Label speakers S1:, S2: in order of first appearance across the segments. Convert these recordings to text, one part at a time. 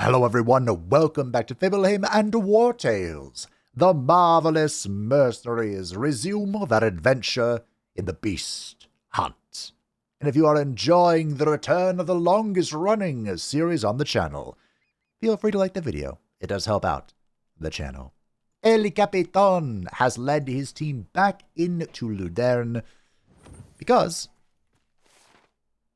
S1: Hello everyone, welcome back to Fableheim and Wartales. The marvelous Mercenaries resume their adventure in the Beast Hunt. And if you are enjoying the return of the longest running series on the channel, feel free to like the video. It does help out the channel. El Capitan has led his team back into Ludern because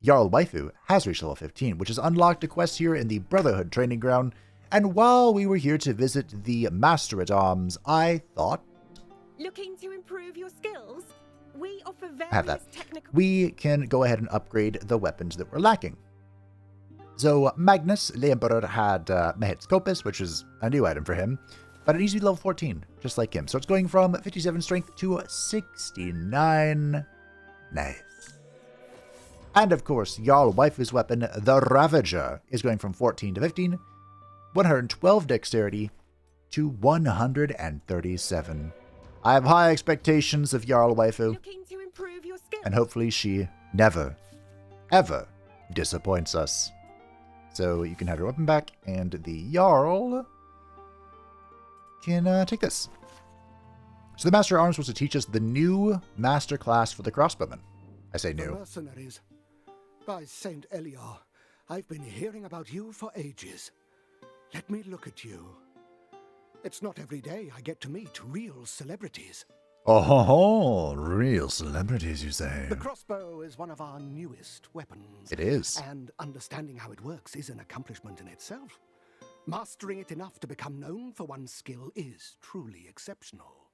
S1: Jarl Waifu has reached level 15, which has unlocked a quest here in the Brotherhood training ground, and while we were here to visit the Master-at-Arms, I thought...
S2: Looking to improve your skills? We offer
S1: have that.
S2: various technical...
S1: We can go ahead and upgrade the weapons that we're lacking. So Magnus, the Emperor, had Mehet Scopus, which is a new item for him, but it needs to be level 14, just like him. So it's going from 57 strength to 69. Nice. And of course, Jarl Waifu's weapon, the Ravager, is going from 14 to 15, 112 dexterity to 137. I have high expectations of Jarl Waifu,
S2: Looking to improve your skills?
S1: and hopefully she never, ever disappoints us. So you can have your weapon back, and the Jarl can take this. So the Master at Arms was to teach us the new master class for the crossbowman. I say
S3: The
S1: new.
S3: Mercenaries. By Saint Eliar, I've been hearing about you for ages. Let me look at you. It's not every day I get to meet real celebrities.
S1: Oh, real celebrities, you say?
S3: The crossbow is one of our newest weapons.
S1: It is.
S3: And understanding how it works is an accomplishment in itself. Mastering it enough to become known for one's skill is truly exceptional.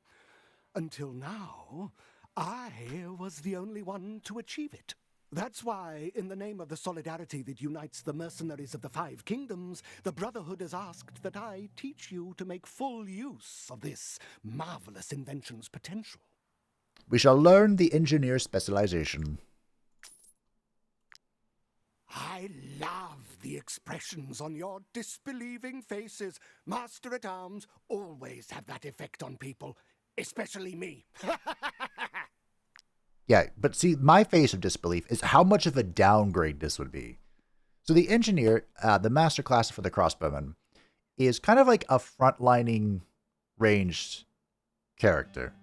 S3: Until now, I was the only one to achieve it. That's why, in the name of the solidarity that unites the mercenaries of the Five Kingdoms, the Brotherhood has asked that I teach you to make full use of this marvelous invention's potential.
S1: We shall learn the engineer specialization.
S3: I love the expressions on your disbelieving faces. Master-at-Arms always have that effect on people, especially me.
S1: Yeah, but see, my face of disbelief is how much of a downgrade this would be. So the engineer, the master class for the crossbowman, is kind of like a frontlining ranged character,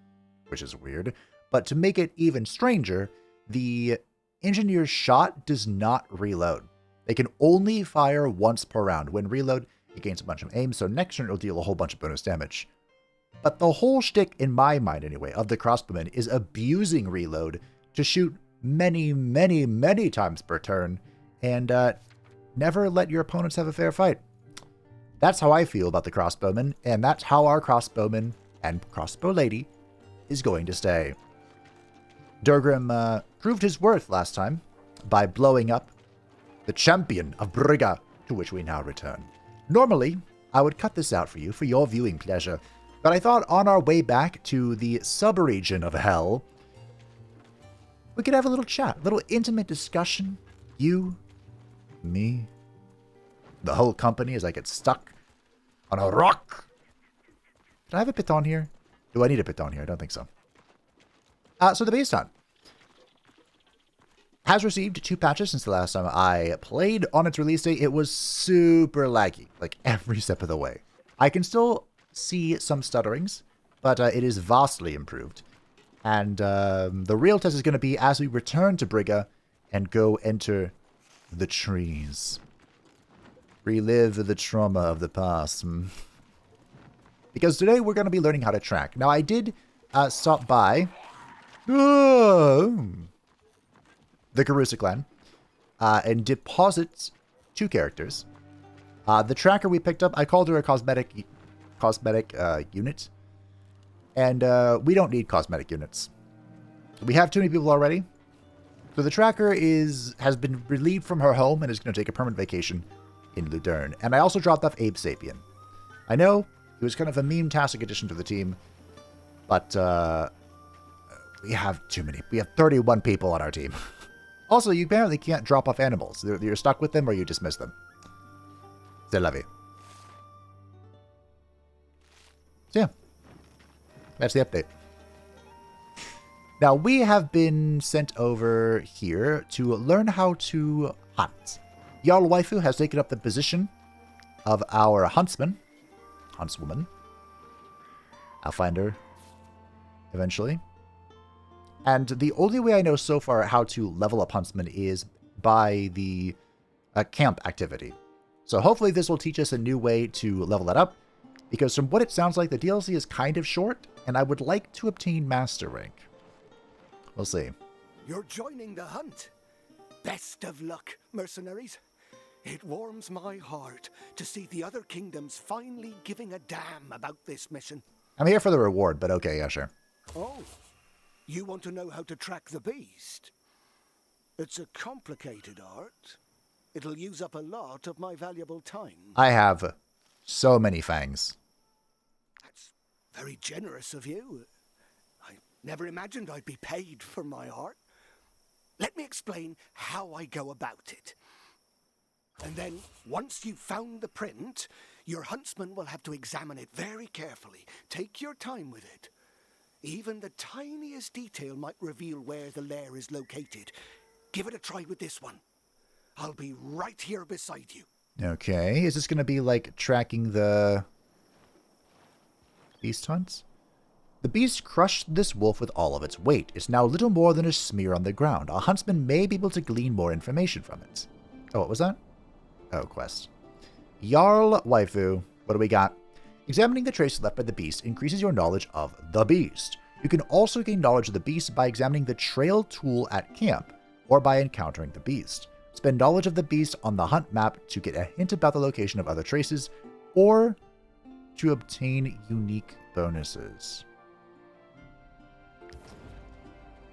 S1: which is weird. But to make it even stranger, the engineer's shot does not reload. They can only fire once per round. When reload, it gains a bunch of aim, so next turn it'll deal a whole bunch of bonus damage. But the whole shtick, in my mind anyway, of the crossbowman is abusing reload to shoot many, many, many times per turn and never let your opponents have a fair fight. That's how I feel about the crossbowman, and that's how our crossbowman and crossbow lady is going to stay. Durgrim proved his worth last time by blowing up the champion of Brigga, to which we now return. Normally, I would cut this out for you for your viewing pleasure, but I thought on our way back to the sub-region of Hell, we could have a little chat, a little intimate discussion. You, me, the whole company as I get stuck on a rock. Did I have a piton here? Do I need a piton here? I don't think so. So the Beast Hunt has received 2 patches since the last time I played on its release date. It was super laggy, like every step of the way. I can still see some stutterings, but it is vastly improved. And the real test is going to be as we return to Brigga and go enter the trees. Relive the trauma of the past. Because today we're going to be learning how to track. Now, I did stop by the Karusa clan and deposit 2 characters. The tracker we picked up, I called her a cosmetic unit, and we don't need cosmetic units. We have too many people already. So the tracker has been relieved from her home and is going to take a permanent vacation in Ludern. And I also dropped off Abe Sapien. I know he was kind of a meme-tastic addition to the team, but we have too many. We have 31 people on our team. Also, you apparently can't drop off animals. You're stuck with them or you dismiss them. C'est la vie. So yeah, that's the update. Now, we have been sent over here to learn how to hunt. Jarl Waifu has taken up the position of our huntswoman. I'll find her eventually. And the only way I know so far how to level up huntsman is by the camp activity. So hopefully this will teach us a new way to level that up, because from what it sounds like, the DLC is kind of short, and I would like to obtain master rank. We'll see.
S3: You're joining the hunt. Best of luck, mercenaries. It warms my heart to see the other kingdoms finally giving a damn about this mission.
S1: I'm here for the reward, but okay, yeah, sure.
S3: Oh, you want to know how to track the beast? It's a complicated art. It'll use up a lot of my valuable time.
S1: I have so many fangs.
S3: That's very generous of you. I never imagined I'd be paid for my art. Let me explain how I go about it. And then, once you've found the print, your huntsman will have to examine it very carefully. Take your time with it. Even the tiniest detail might reveal where the lair is located. Give it a try with this one. I'll be right here beside you.
S1: Okay, is this going to be like tracking the beast hunts? The beast crushed this wolf with all of its weight. It's now little more than a smear on the ground. A huntsman may be able to glean more information from it. Oh, what was that? Oh, quest. Jarl Waifu. What do we got? Examining the traces left by the beast increases your knowledge of the beast. You can also gain knowledge of the beast by examining the trail tool at camp, or by encountering the beast. Spend knowledge of the beast on the hunt map to get a hint about the location of other traces, or to obtain unique bonuses.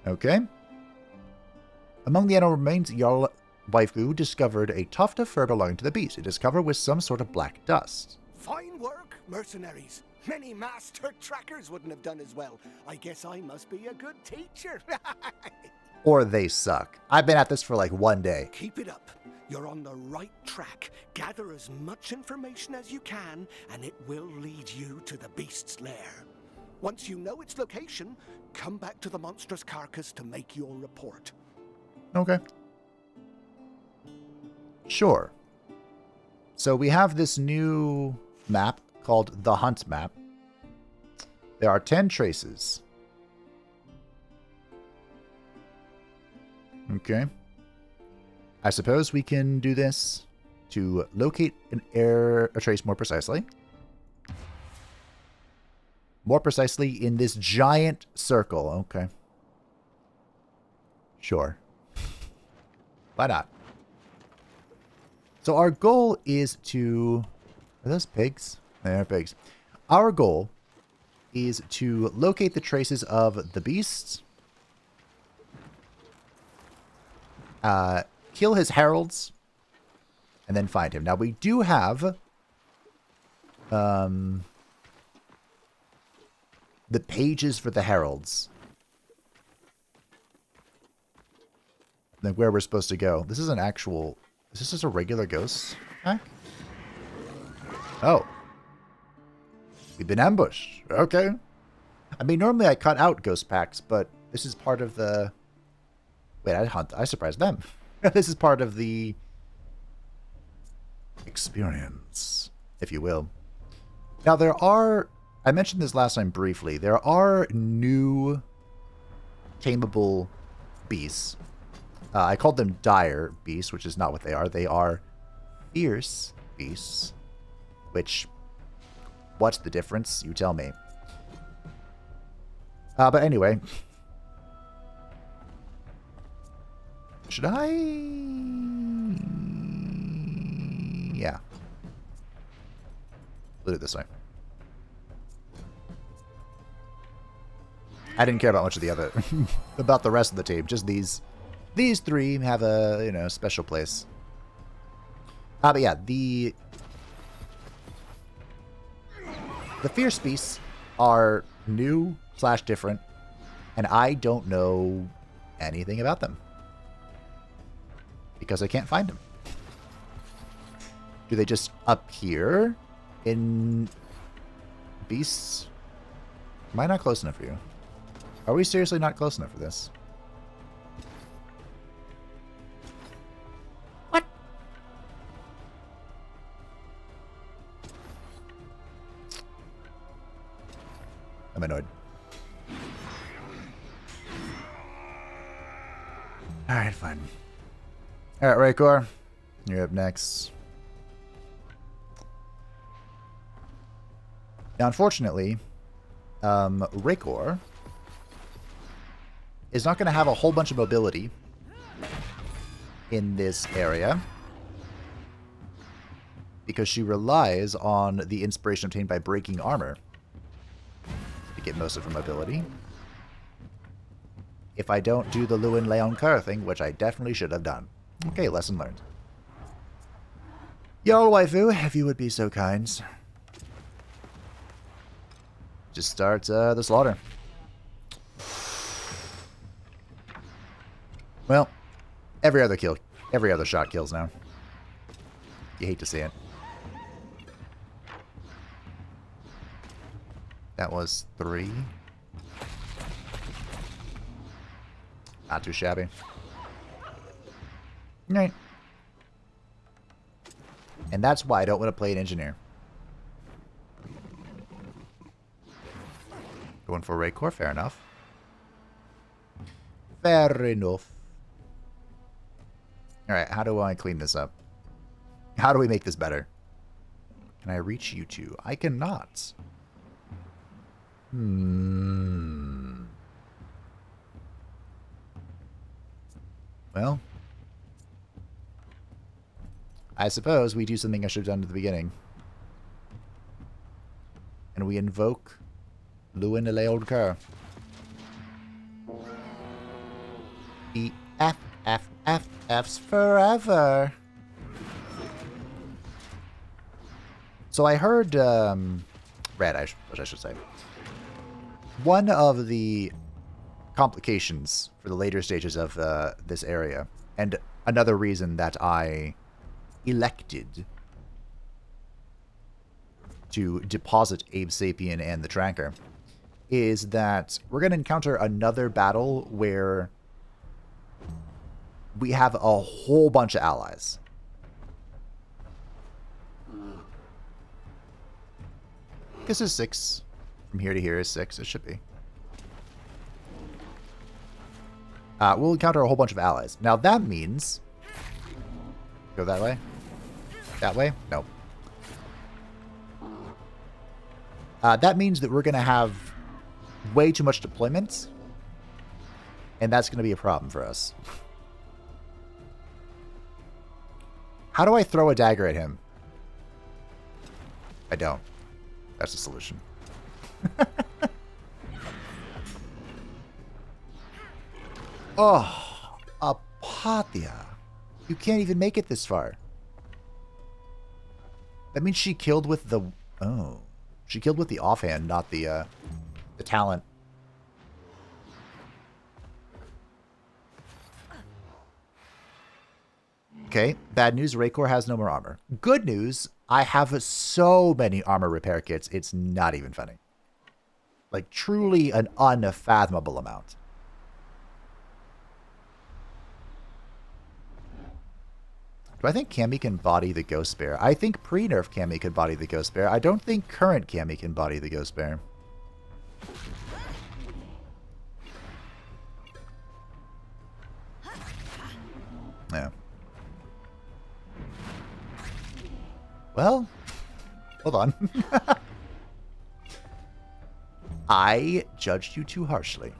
S1: Okay. Among the animal remains, Jarl Waifu discovered a tuft of fur belonging to the beast. It is covered with some sort of black dust.
S3: Fine work, mercenaries. Many master trackers wouldn't have done as well. I guess I must be a good teacher.
S1: Or they suck. I've been at this for like one day.
S3: Keep it up. You're on the right track. Gather as much information as you can, and it will lead you to the beast's lair. Once you know its location, come back to the monstrous carcass to make your report.
S1: Okay. Sure. So we have this new map called the Hunt map. There are 10 traces. Okay. I suppose we can do this to locate a trace more precisely. More precisely in this giant circle. Okay. Sure. Why not? So our goal is to... Are those pigs? They're pigs. Our goal is to locate the traces of the beasts. Kill his heralds. And then find him. Now we do have... the pages for the heralds. Like where we're supposed to go. This is an actual... Is this just a regular ghost pack? Oh. We've been ambushed. Okay. I mean, normally I cut out ghost packs, but this is part of the... Wait, I surprised them. This is part of the experience, if you will. Now, there are... I mentioned this last time briefly. There are new tameable beasts. I called them dire beasts, which is not what they are. They are fierce beasts. Which, what's the difference? You tell me. But anyway. Should I? Yeah. We'll do it this way. I didn't care about much of the other, about the rest of the team. Just these three have a, special place. But yeah, the fierce beasts are new / different, and I don't know anything about them because I can't find them. Do they just appear in beasts? Am I not close enough for you? Are we seriously not close enough for this? What? I'm annoyed. Alright, fine. Alright, Raykor. You're up next. Now, unfortunately, Raykor is not going to have a whole bunch of mobility in this area because she relies on the inspiration obtained by breaking armor to get most of her mobility. If I don't do the Lewin Leon Kerr thing, which I definitely should have done. Okay, lesson learned. Yo, waifu, if you would be so kind. Just start the slaughter. Well, every other shot kills now. You hate to see it. That was 3. Not too shabby. Right. And that's why I don't want to play an engineer. Going for Raykor, fair enough. Fair enough. Alright, how do I clean this up? How do we make this better? Can I reach you two? I cannot. Well, I suppose we do something I should have done at the beginning. And we invoke Lewin Leon Kerr. The F's forever. So I heard, Red, I should say. One of the complications for the later stages of this area, and another reason that I elected to deposit Abe Sapien and the Tracker, is that we're going to encounter another battle where we have a whole bunch of allies. This is 6. From here to here is 6. It should be. We'll encounter a whole bunch of allies. Now that means... Go that way? That way? No. That means that we're going to have way too much deployment. And that's going to be a problem for us. How do I throw a dagger at him? I don't. That's the solution. Oh, Apathia. You can't even make it this far. That means she killed with the... Oh. She killed with the offhand, not the talent. Okay, bad news, Raykor has no more armor. Good news, I have so many armor repair kits, it's not even funny. Like, truly an unfathomable amount. Do I think Cammy can body the Ghost Bear? I think pre-nerf Cammy could body the Ghost Bear. I don't think current Cammy can body the Ghost Bear. Yeah. Well, hold on. I judged you too harshly.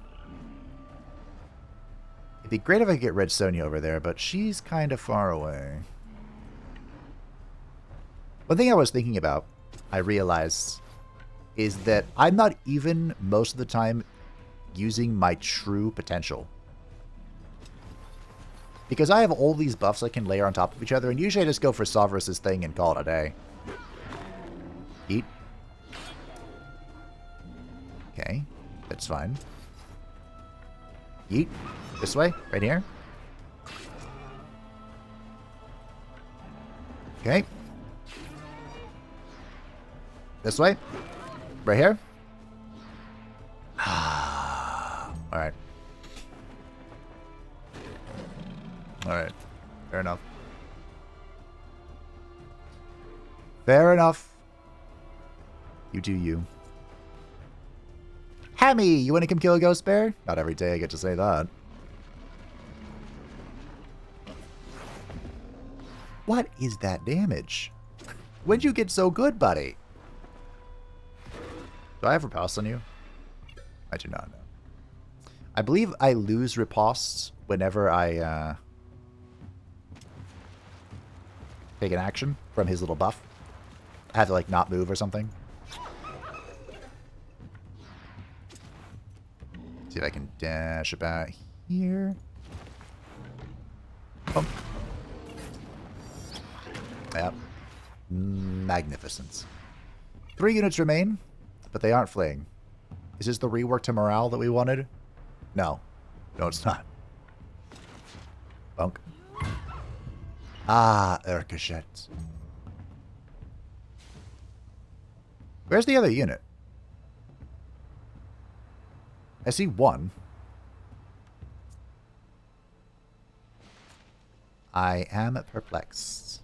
S1: It'd be great if I could get Red Sonja over there, but she's kind of far away. One thing I was thinking about, I realized, is that I'm not even, most of the time, using my true potential. Because I have all these buffs I can layer on top of each other, and usually I just go for Sovereigns' thing and call it a day. Eat. Okay, that's fine. Eat. This way, right here. Okay. This way. Right here. Alright. Alright. Fair enough. Fair enough. You do you. Hammy, you want to come kill a ghost bear? Not every day I get to say that. What is that damage? When'd you get so good, buddy? Do I have riposte on you? I do not know. I believe I lose riposte whenever I take an action from his little buff. I have to, like, not move or something. See if I can dash about here. Boom. Yep. Magnificence. 3 units remain, but they aren't fleeing. Is this the rework to morale that we wanted? No. No, it's not. Bunk. Ah, Urkashet. Where's the other unit? I see one. I am perplexed.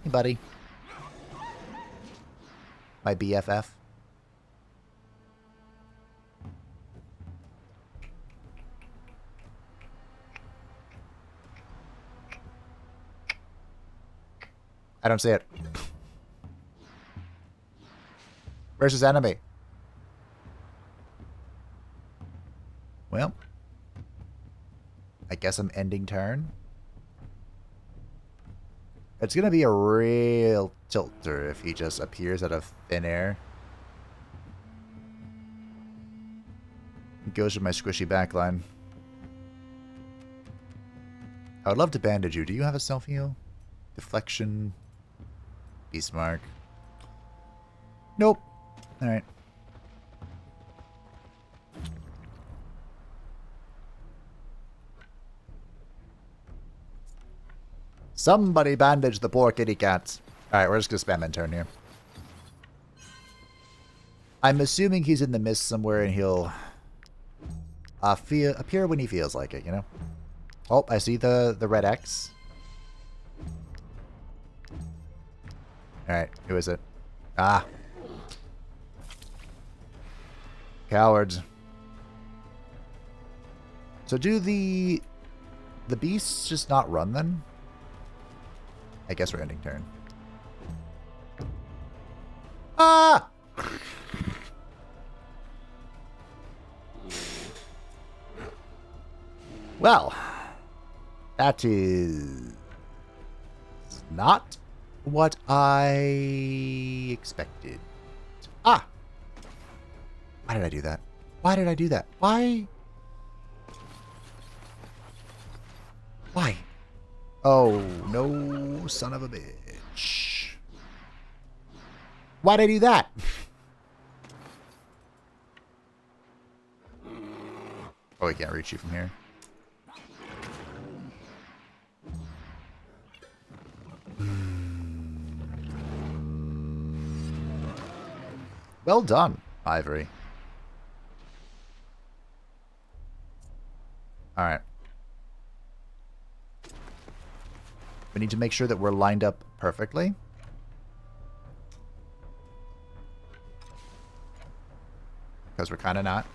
S1: Hey, buddy. My BFF. I don't see it. Where's his enemy? Well, I guess I'm ending turn. It's going to be a real tilter if he just appears out of thin air. Goes with my squishy backline. I would love to bandage you. Do you have a self-heal? Deflection. Beast mark. Nope. Alright. Somebody bandage the poor kitty cat. Alright, we're just gonna spam in turn here. I'm assuming he's in the mist somewhere and he'll appear when he feels like it, you know? Oh, I see the red X. Alright, who is it? Ah. Cowards. So do the beasts just not run then? I guess we're ending turn. Ah! Well, that is not what I expected. Ah! Why did I do that? Why did I do that? Why? Why? Oh, no, son of a bitch. Why'd I do that? Oh, we can't reach you from here. Well done, Ivory. Alright. We need to make sure that we're lined up perfectly. Because we're kind of not.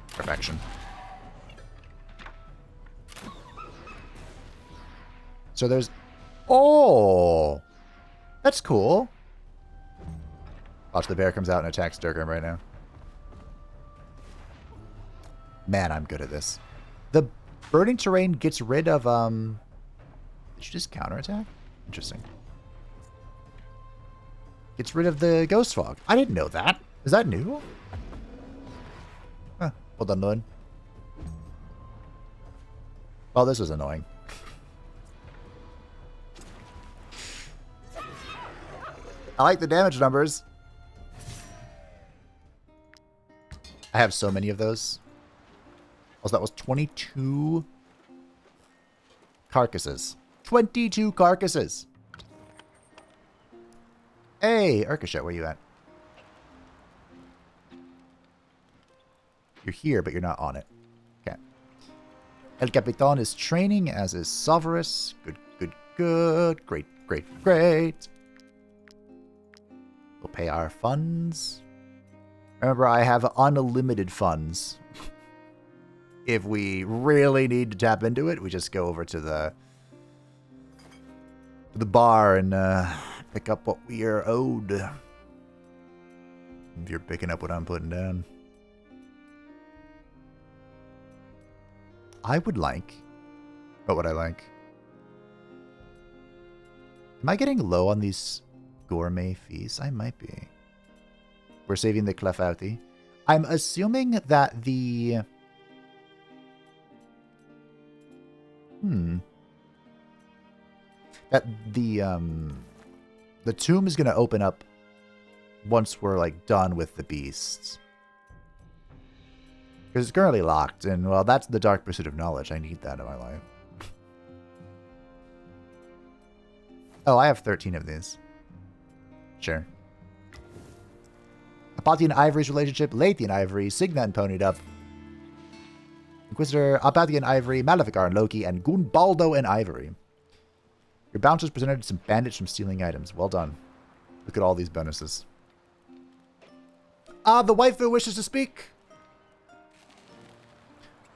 S1: Perfection. So there's... Oh! That's cool. Watch, the bear comes out and attacks Durgrim right now. Man, I'm good at this. The burning terrain gets rid of, Did you just counterattack? Interesting. Gets rid of the ghost fog. I didn't know that. Is that new? Huh. Well done, Lord. Well, this was annoying. I like the damage numbers. I have so many of those. Also, that was 22 carcasses. 22 carcasses. Hey, Urkashet, where you at? You're here, but you're not on it. Okay. El Capitan is training, as is Sovereign. Good, good, good. Great, great, great. We'll pay our funds. Remember, I have unlimited funds. If we really need to tap into it, we just go over to the bar and pick up what we are owed. If you're picking up what I'm putting down. I would like... What would I like? Am I getting low on these gourmet feasts? I might be. We're saving the Clefouty. I'm assuming that the... That the tomb is going to open up once we're, like, done with the beasts. Because it's currently locked, and, well, that's the dark pursuit of knowledge. I need that in my life. Oh, I have 13 of these. Sure. Apati and Ivory's relationship, Lethi and Ivory, Signa and Ponied Up, Inquisitor, Apati and Ivory, Maleficar and Loki, and Gunbaldo and Ivory. Your bounces presented some bandits from stealing items. Well done. Look at all these bonuses. Ah, the waifu wishes to speak.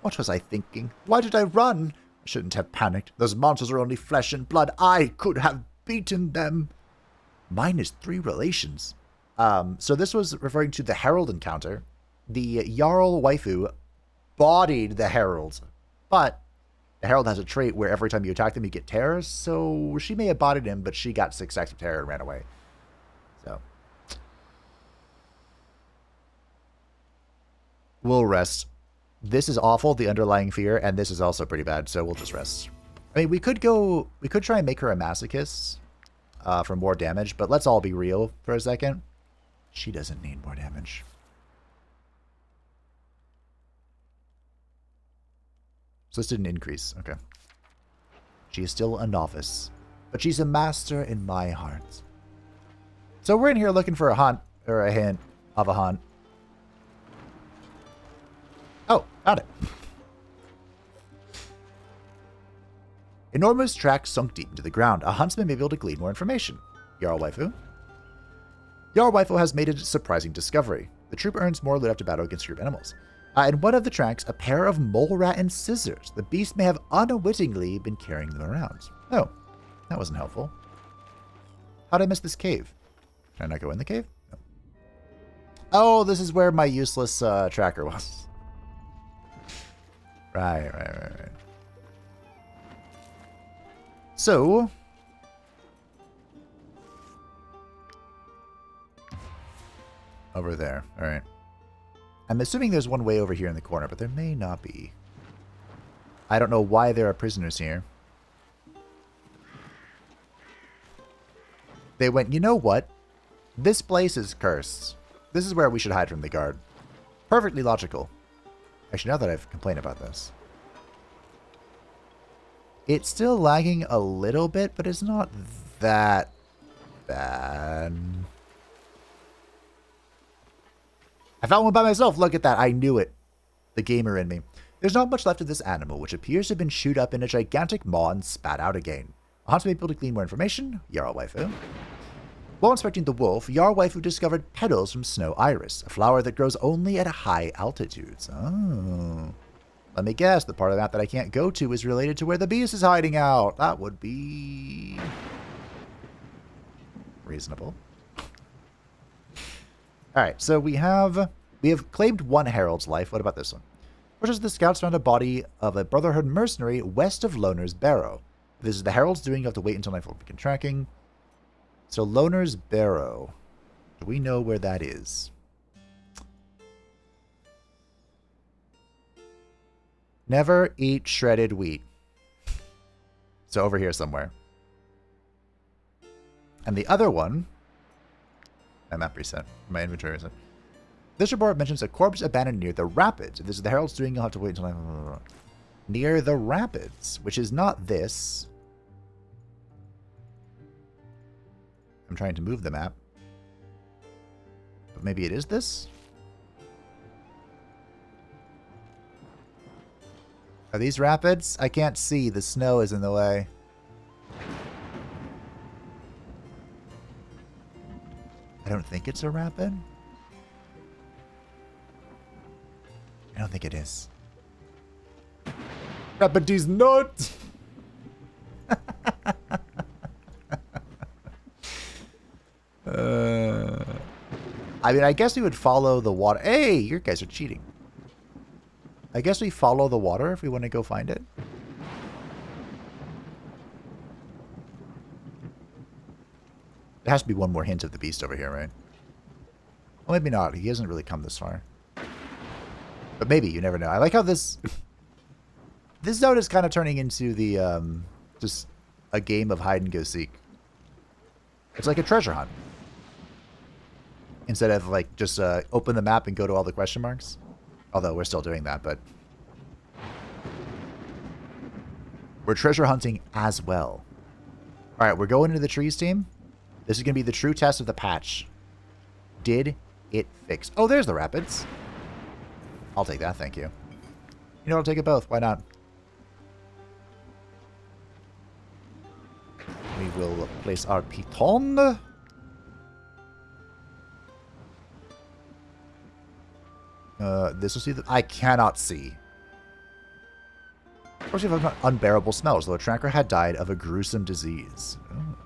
S1: What was I thinking? Why did I run? I shouldn't have panicked. Those monsters are only flesh and blood. I could have beaten them. Minus 3 relations. So this was referring to the Herald encounter. The Jarl waifu bodied the Herald, but the Herald has a trait where every time you attack them, you get terror. So she may have bodied him, but she got 6 stacks of terror and ran away. So we'll rest. This is awful, the underlying fear, and this is also pretty bad, so we'll just rest. I mean, we could try and make her a masochist for more damage, but let's all be real for a second. She doesn't need more damage. So this didn't increase. Okay. She is still a novice, but she's a master in my heart. So we're in here looking for a hunt, or a hint of a hunt. Oh, found it. Enormous tracks sunk deep into the ground. A huntsman may be able to glean more information. Jarl waifu. Jarl waifu has made a surprising discovery. The troop earns more loot after battle against troop animals. In one of the tracks, a pair of mole rat and scissors. The beast may have unwittingly been carrying them around. Oh, that wasn't helpful. How'd I miss this cave? Can I not go in the cave? No. Oh, this is where my useless tracker was. Right. So, over there. All right. I'm assuming there's one way over here in the corner, but there may not be. I don't know why there are prisoners here. They went, you know what? This place is cursed. This is where we should hide from the guard. Perfectly logical. Actually, now that I've complained about this. It's still lagging a little bit, but it's not that bad. I found one by myself. Look at that. I knew it. The gamer in me. There's not much left of this animal, which appears to have been chewed up in a gigantic maw and spat out again. A huntsman may be able to glean more information. Jarl waifu. While inspecting the wolf, Jarl waifu discovered petals from snow iris, a flower that grows only at high altitudes. Oh. Let me guess, the part of that I can't go to is related to where the beast is hiding out. That would be reasonable. Alright, so we have claimed one Herald's life. What about this one? Pushes the scouts found a body of a Brotherhood mercenary west of Loner's Barrow. If this is the Herald's doing, you have to wait until nightfall to begin tracking. So Loner's Barrow. Do we know where that is? Never eat shredded wheat. So over here somewhere. And the other one... My map reset. My inventory reset. This report mentions a corpse abandoned near the rapids. If this is the Herald's doing, you'll have to wait until... Near the rapids, which is not this. I'm trying to move the map. But maybe it is this? Are these rapids? I can't see. The snow is in the way. I don't think it's a rapid. don't think it is. But he's not. I mean, I guess we would follow the water. Hey, you guys are cheating. I guess we follow the water if we want to go find it. There has to be one more hint of the beast over here, right? Well, maybe not. He hasn't really come this far. But maybe, you never know. I like how this... this zone is kind of turning into the, just a game of hide and go seek. It's like a treasure hunt. Instead of, like, just open the map and go to all the question marks. Although, we're still doing that, but... we're treasure hunting as well. Alright, we're going into the trees, team. This is going to be the true test of the patch. Did it fix? Oh, there's the rapids. I'll take that, thank you. You know, I'll take it both. Why not? We will place our piton. This will see the... I cannot see. Of course, you've got unbearable smells, though a tracker had died of a gruesome disease. Oh.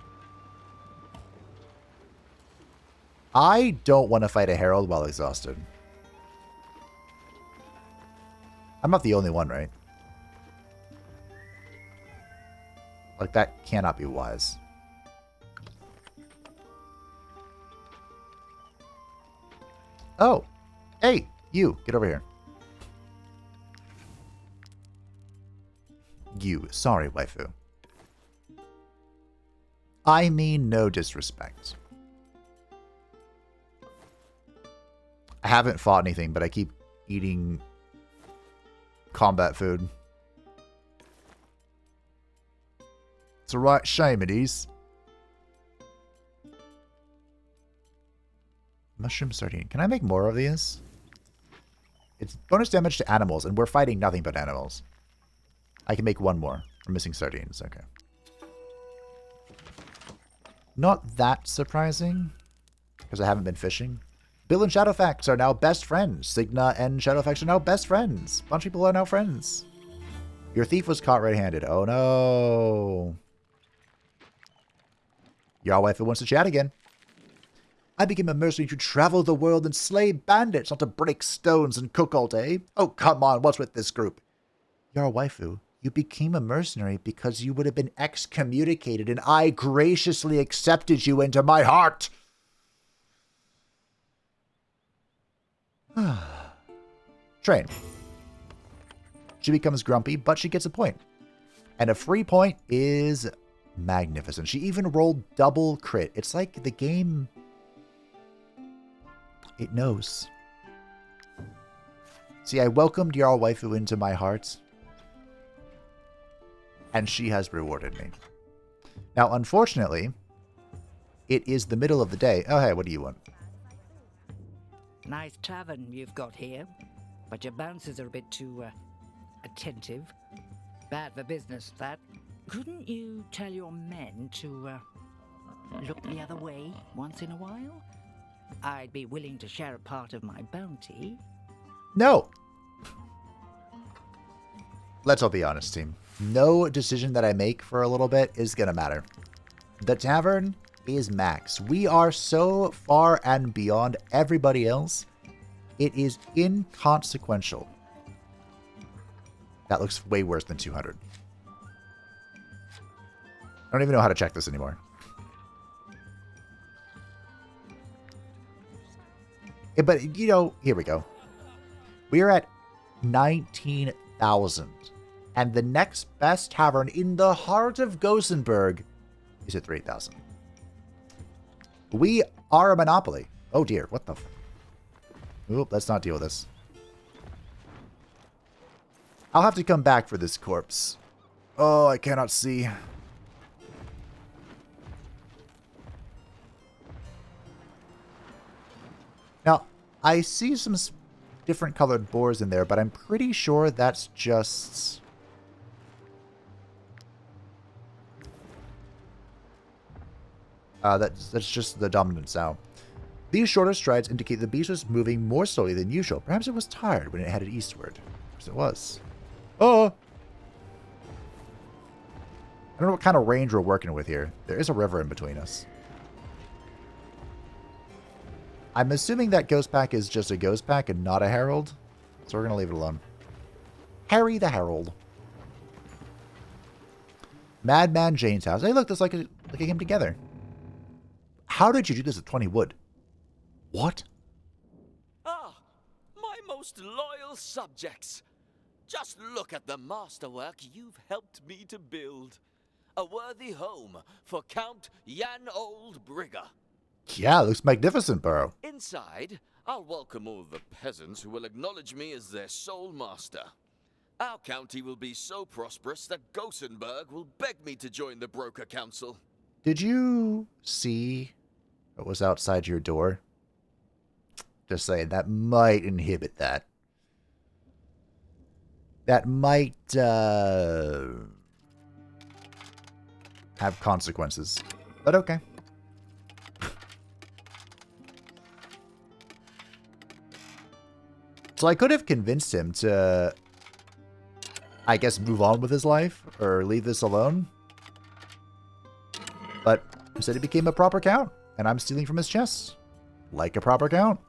S1: I don't want to fight a herald while exhausted. I'm not the only one, right? Like, that cannot be wise. Oh! Hey! You! Get over here. You. Sorry, waifu. I mean no disrespect. I haven't fought anything, but I keep eating combat food. It's a right shame it is. Mushroom sardine. Can I make more of these? It's bonus damage to animals, and we're fighting nothing but animals. I can make one more. We're missing sardines. Okay. Not that surprising, because I haven't been fishing. Bill and Shadowfax are now best friends. Signa and Shadowfax are now best friends. A bunch of people are now friends. Your thief was caught red-handed. Oh no. Your wife wants to chat again. I became a mercenary to travel the world and slay bandits, not to break stones and cook all day. Oh, come on, what's with this group? Your waifu, you became a mercenary because you would have been excommunicated, and I graciously accepted you into my heart. Train. She becomes grumpy, but she gets a point. And a free point is magnificent. She even rolled double crit. It's like the game... it knows. See, I welcomed your waifu into my heart. And she has rewarded me. Now, unfortunately, it is the middle of the day. Oh, hey, what do you want?
S4: Nice tavern you've got here, but your bouncers are a bit too, attentive. Bad for business, that. Couldn't you tell your men to, look the other way once in a while? I'd be willing to share a part of my bounty.
S1: No! Let's all be honest, team. No decision that I make for a little bit is gonna matter. The tavern is max. We are so far and beyond everybody else. It is inconsequential. That looks way worse than 200. I don't even know how to check this anymore. Yeah, but, you know, here we go. We are at 19,000. And the next best tavern in the heart of Gothenburg is at 3,000. We are a monopoly. Oh dear, what the f... Oop, let's not deal with this. I'll have to come back for this corpse. Oh, I cannot see. Now, I see some different colored boars in there, but I'm pretty sure that's just... that's just the dominant sow. These shorter strides indicate the beast was moving more slowly than usual. Perhaps it was tired when it headed eastward. Perhaps it was. Oh! I don't know what kind of range we're working with here. There is a river in between us. I'm assuming that ghost pack is just a ghost pack and not a herald. So we're going to leave it alone. Harry the Herald. Madman Jane's house. Hey, look, that's like a came together. How did you do this with 20 wood? What?
S5: Ah, my most loyal subjects. Just look at the masterwork you've helped me to build. A worthy home for Count Jan Oldbrigger.
S1: Yeah, it looks magnificent, bro.
S5: Inside, I'll welcome all the peasants who will acknowledge me as their sole master. Our county will be so prosperous that Gothenburg will beg me to join the broker council.
S1: Did you see what was outside your door? Just saying, that might inhibit that. That might, have consequences. But okay. So I could have convinced him to, I guess, move on with his life or leave this alone. But instead he became a proper count, and I'm stealing from his chest. Like a proper count.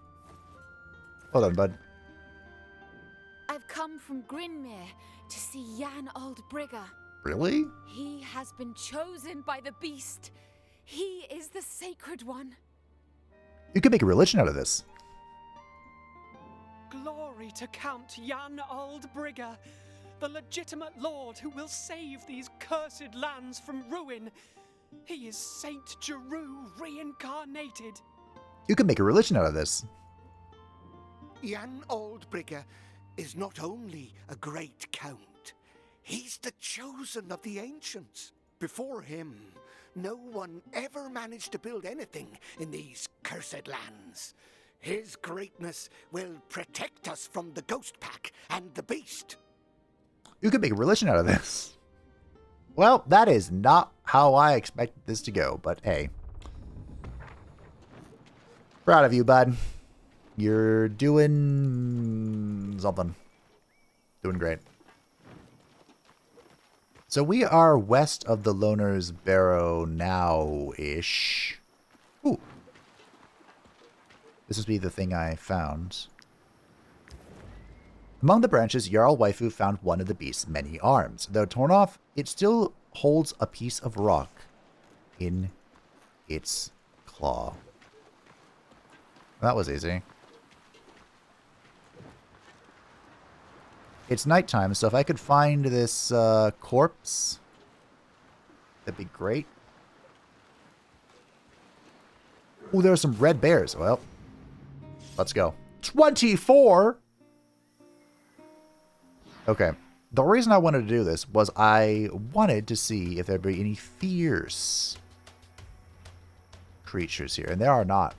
S1: Hold on, bud.
S2: I've come from Grinmere to see Jan Oldbrigger.
S1: Really?
S2: He has been chosen by the beast. He is the sacred one.
S1: You could make a religion out of this.
S6: Glory to Count Jan Oldbrigger, the legitimate lord who will save these cursed lands from ruin. He is Saint Jeru reincarnated.
S1: You could make a religion out of this.
S3: Jan Oldbrigger is not only a great count, he's the chosen of the ancients. Before him, no one ever managed to build anything in these cursed lands. His greatness will protect us from the ghost pack and the beast.
S1: You could make a religion out of this. Well, that is not how I expected this to go, but hey. Proud of you, bud. You're doing something. Doing great. So we are west of the Loner's Barrow now-ish. Ooh. This must be the thing I found. Among the branches, Jarl Waifu found one of the beast's many arms. Though torn off, it still holds a piece of rock in its claw. That was easy. It's nighttime, so if I could find this corpse, that'd be great. Ooh, there are some red bears. Well, let's go. 24? Okay. The reason I wanted to do this was I wanted to see if there'd be any fierce creatures here, and there are not.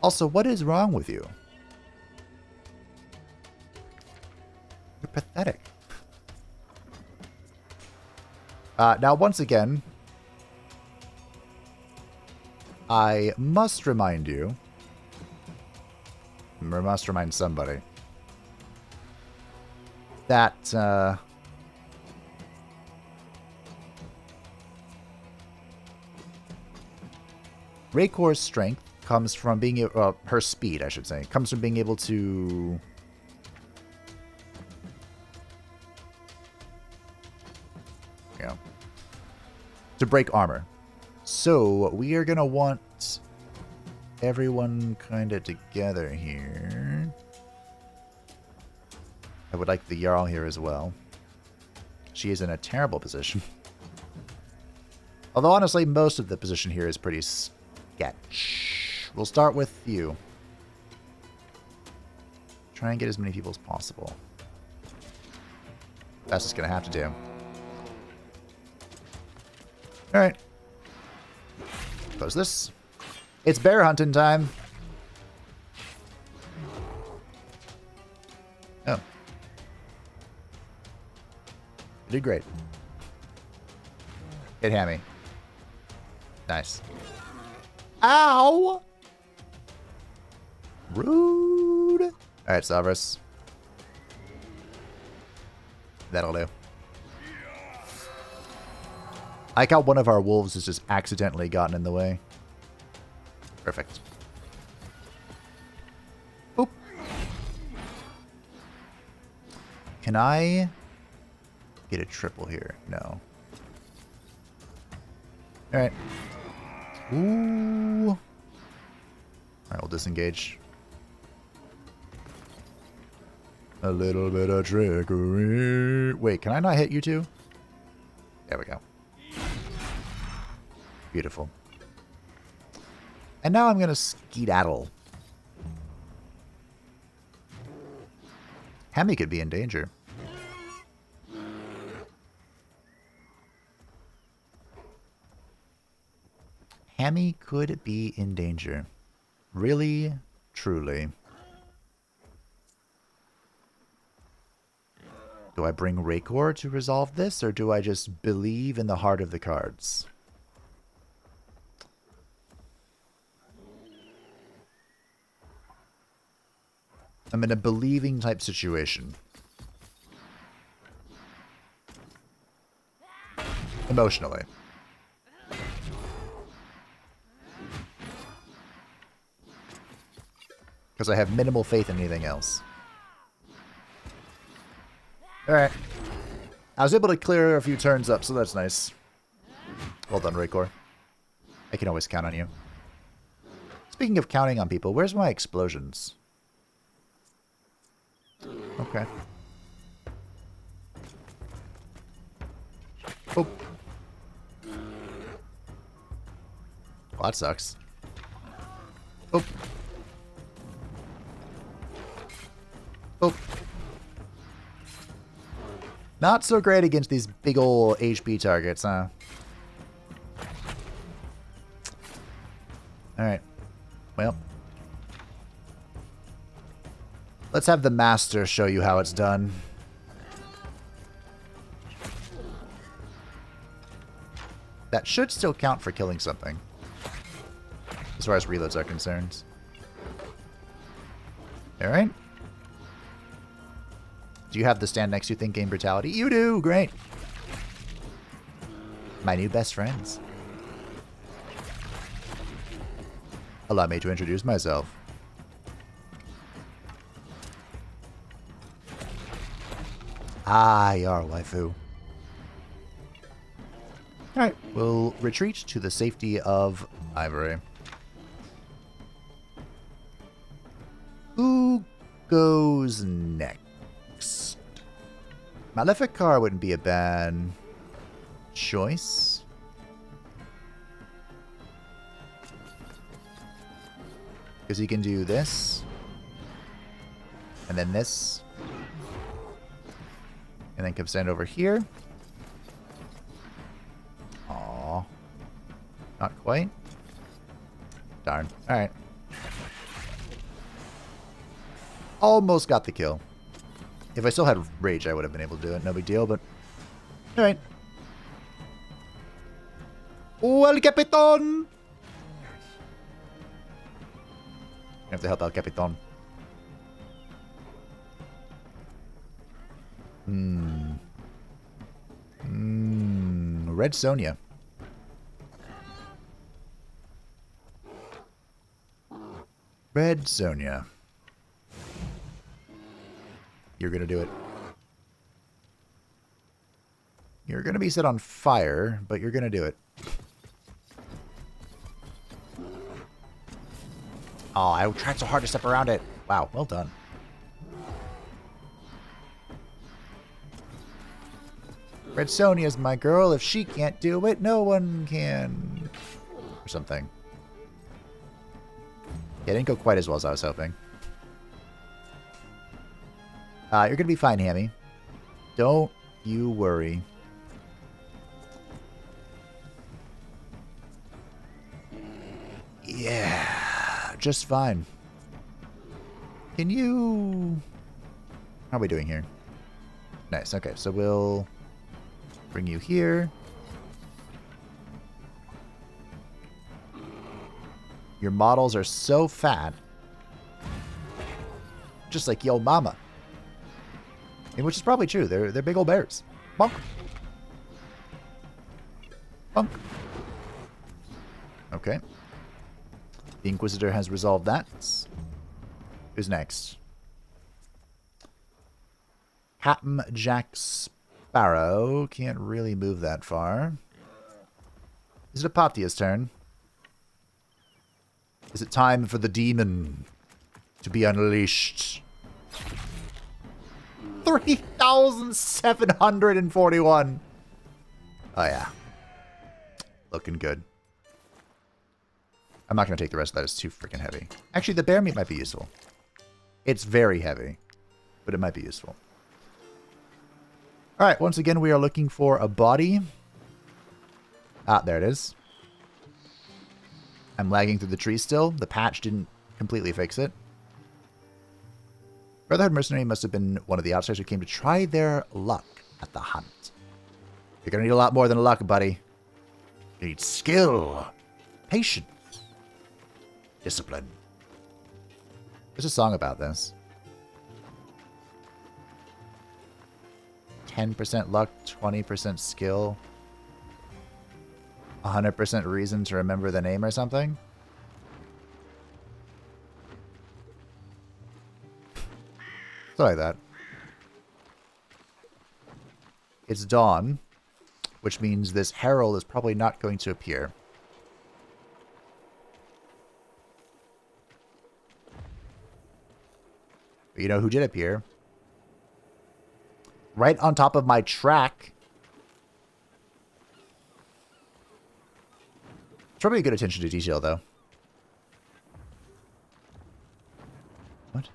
S1: Also, what is wrong with you? You're pathetic. Now, once again, I must remind you, or must remind somebody, that Raycor's strength comes from being her speed, I should say, comes from being able to break armor. So we are gonna want everyone kind of together here. I would like the Jarl here as well. She is in a terrible position. Although honestly, most of the position here is pretty sketch. We'll start with you. Try and get as many people as possible. That's just gonna have to do. Alright. Close this. It's bear hunting time. Oh. You did great. Hit Hammy. Nice. Ow! Rude. Alright, Savras. That'll do. I like how one of our wolves has just accidentally gotten in the way. Perfect. Boop. Can I get a triple here? No. Alright. Ooh. Alright, we'll disengage. A little bit of trickery. Wait, can I not hit you two? There we go. Beautiful. And now I'm going to skedaddle. Hemi could be in danger. Hemi could be in danger. Really, truly. Do I bring Raycor to resolve this, or do I just believe in the heart of the cards? I'm in a believing type situation. Emotionally. Because I have minimal faith in anything else. Alright. I was able to clear a few turns up, so that's nice. Well done, Raycor. I can always count on you. Speaking of counting on people, where's my explosions? Okay. Oh. Well, that sucks. Oh. Oh. Not so great against these big ol' HP targets, huh? Alright. Well. Let's have the master show you how it's done. That should still count for killing something. As far as reloads are concerned. Alright. Do you have the stand next to thing game brutality? You do! Great! My new best friends. Allow me to introduce myself. Ah, yar waifu. Alright, we'll retreat to the safety of Ivory. Who goes next? Maleficar wouldn't be a bad choice. Because he can do this. And then this. And then come stand over here. Aww. Not quite. Darn. Alright. Almost got the kill. If I still had rage, I would have been able to do it. No big deal, but... Alright. Oh, El Capitan! I have to help El Capitan. Red Sonia. Red Sonia. You're gonna do it. You're gonna be set on fire, but you're gonna do it. Oh, I tried so hard to step around it. Wow, well done. Red Sonia's my girl. If she can't do it, no one can. Or something. Yeah, it didn't go quite as well as I was hoping. You're going to be fine, Hammy. Don't you worry. Yeah, just fine. Can you... How are we doing here? Nice, okay, so we'll bring you here. Your models are so fat. Just like yo mama. And which is probably true. They're big old bears. Bonk. Bonk. Okay. The Inquisitor has resolved that. Who's next? Captain Jack Sparrow. Can't really move that far. Is it Apatia's turn? Is it time for the demon to be unleashed? 3,741. Oh, yeah. Looking good. I'm not going to take the rest of that. It's too freaking heavy. Actually, the bear meat might be useful. It's very heavy, but it might be useful. All right. Once again, we are looking for a body. Ah, there it is. I'm lagging through the tree still. The patch didn't completely fix it. Brotherhood Mercenary must have been one of the outsiders who came to try their luck at the hunt. You're going to need a lot more than luck, buddy. You need skill, patience, discipline. There's a song about this. 10% luck, 20% skill. 100% reason to remember the name or something? Something like that. It's dawn, which means this herald is probably not going to appear. But you know who did appear? Right on top of my track. Probably good attention to detail, though. What?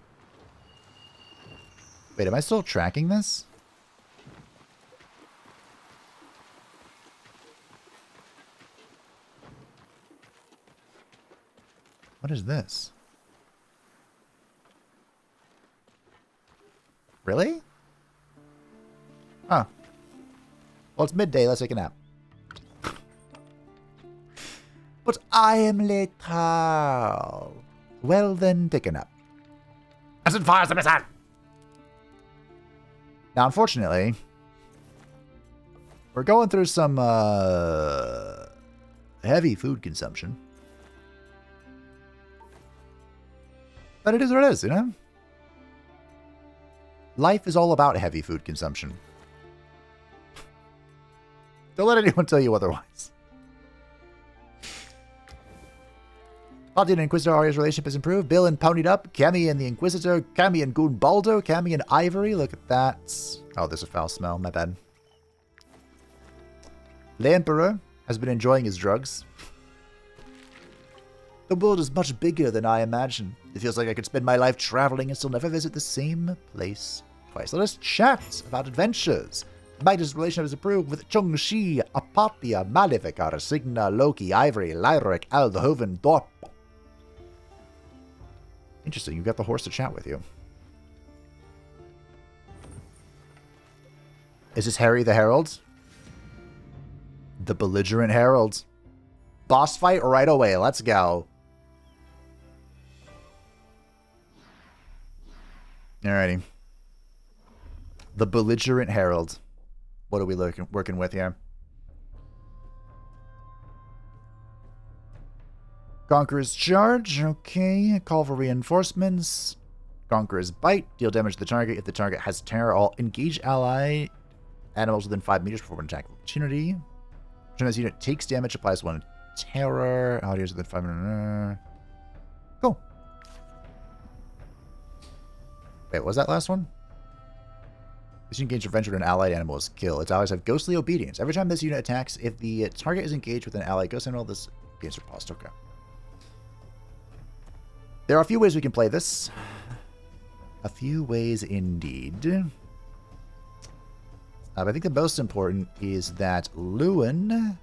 S1: Wait, am I still tracking this? What is this? Really? Huh. Well, it's midday. Let's take a nap. But I am lethal. Well then, take a nap. As it fires the missile! Now, unfortunately, we're going through some heavy food consumption. But it is what it is, you know? Life is all about heavy food consumption. Don't let anyone tell you otherwise. Paladin and Inquisitor Arya's relationship has improved. Bill and Ponied Up. Cammy and the Inquisitor. Cammy and Goon Baldo. Cammy and Ivory. Look at that. Oh, there's a foul smell. My bad. The Emperor has been enjoying his drugs. The world is much bigger than I imagined. It feels like I could spend my life traveling and still never visit the same place twice. Let us chat about adventures. Midas' relationship is improved with Chongshi, Apatia, Maleficar, Signa, Loki, Ivory, Lyric, Aldhoven, Dorp. Interesting, you've got the horse to chat with you. Is this Harry the Herald? The Belligerent Herald. Boss fight right away, let's go. Alrighty. The Belligerent Herald. What are we working with here? Conqueror's Charge. Okay. Call for reinforcements. Conqueror's Bite. Deal damage to the target. If the target has terror, all engage ally animals within 5 meters before an attack of opportunity. Turn this unit takes damage, applies 1 terror. Allies within 5 meters. Cool. Wait, what was that last one? This unit gains revenge when an allied animal is killed. Its allies have ghostly obedience. Every time this unit attacks, if the target is engaged with an allied ghost animal, this gains riposte. Okay. There are a few ways we can play this. A few ways indeed. I think the most important is that Lewin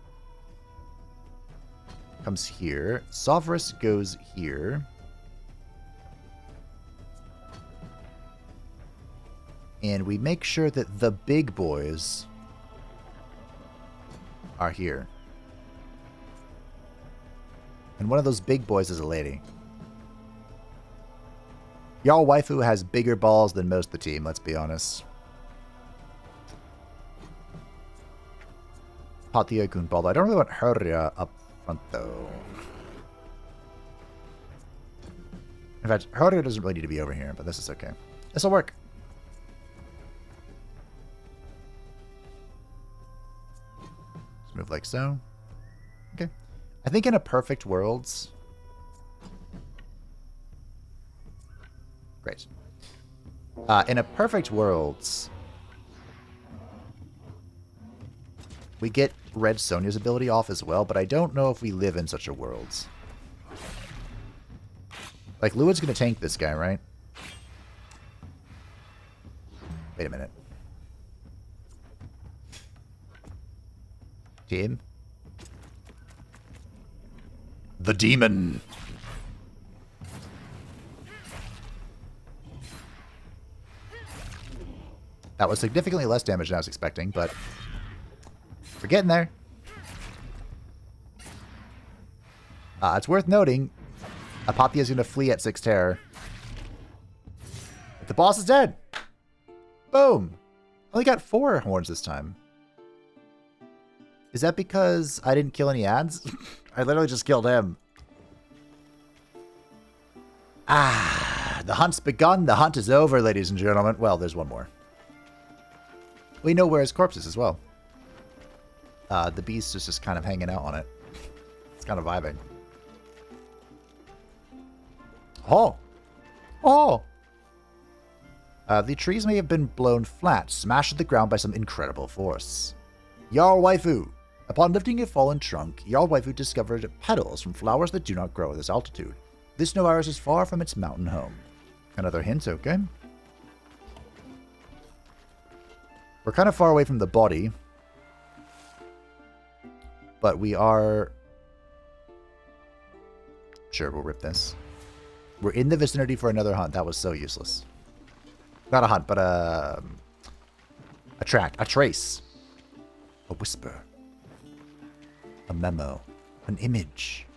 S1: comes here. Sovereign goes here. And we make sure that the big boys are here. And one of those big boys is a lady. Y'all waifu has bigger balls than most of the team, let's be honest. Patia Gunbaldo. I don't really want Herria up front, though. In fact, Herria doesn't really need to be over here, but this is okay. This'll work. Let's move like so. Okay. I think in a perfect worlds... Great. In a perfect worlds... we get Red Sonya's ability off as well, but I don't know if we live in such a world. Like, Luid's gonna tank this guy, right? Wait a minute. Team? The demon! That was significantly less damage than I was expecting, but... we're getting there. It's worth noting, Apatia is going to flee at 6 terror. But the boss is dead! Boom! Only got 4 horns this time. Is that because I didn't kill any ads? I literally just killed him. Ah, the hunt's begun. The hunt is over, ladies and gentlemen. Well, there's one more. We know where his corpse is as well. The beast is just kind of hanging out on it. It's kind of vibing. Oh! Oh! The trees may have been blown flat, smashed to the ground by some incredible force. Jarl Waifu! Upon lifting a fallen trunk, Jarl Waifu discovered petals from flowers that do not grow at this altitude. This snow iris is far from its mountain home. Another hint, okay. We're kind of far away from the body. But we are... sure, we'll rip this. We're in the vicinity for another hunt. That was so useless. Not a hunt, but a track. A trace. A whisper. A memo. An image.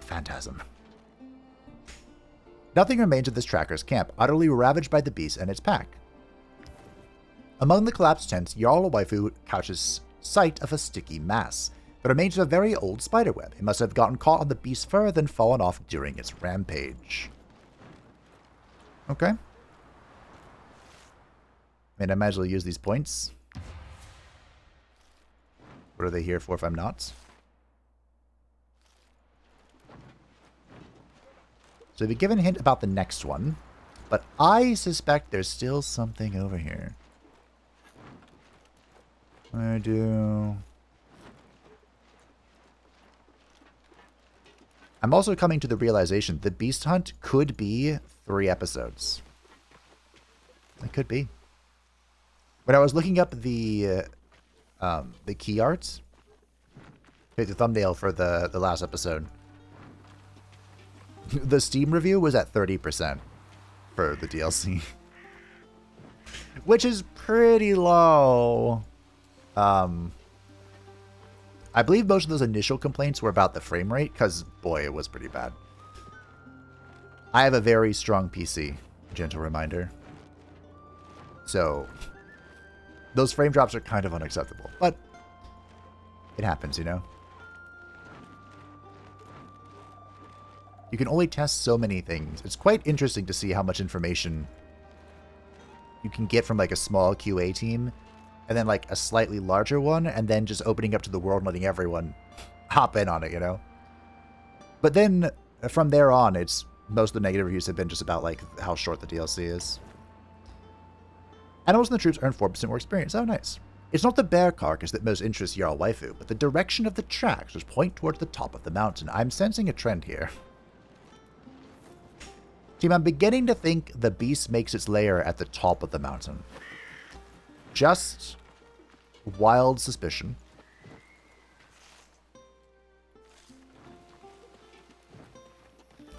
S1: A phantasm. Nothing remains of this tracker's camp, utterly ravaged by the beast and its pack. Among the collapsed tents, Jarl Waifu catches sight of a sticky mass. The remains of a very old spiderweb. It must have gotten caught on the beast's fur, then fallen off during its rampage. Okay. I mean, I might as well use these points. What are they here for if I'm not? So we've given a hint about the next one, but I suspect there's still something over here. I do. I'm also coming to the realization the Beast Hunt could be 3 episodes. It could be. When I was looking up the key arts, the thumbnail for the last episode, the Steam review was at 30% for the DLC, which is pretty low. I believe most of those initial complaints were about the frame rate, because, boy, it was pretty bad. I have a very strong PC, gentle reminder. So, those frame drops are kind of unacceptable, but it happens, you know? You can only test so many things. It's quite interesting to see how much information you can get from, like, a small QA team, and then, like, a slightly larger one, and then just opening up to the world and letting everyone hop in on it, you know? But then, from there on, most of the negative reviews have been just about, like, how short the DLC is. Animals in the troops earn 4% more experience. Oh, nice. It's not the bear carcass that most interests Jarl Waifu, but the direction of the tracks which point towards the top of the mountain. I'm sensing a trend here. Team, I'm beginning to think the beast makes its lair at the top of the mountain. Just wild suspicion.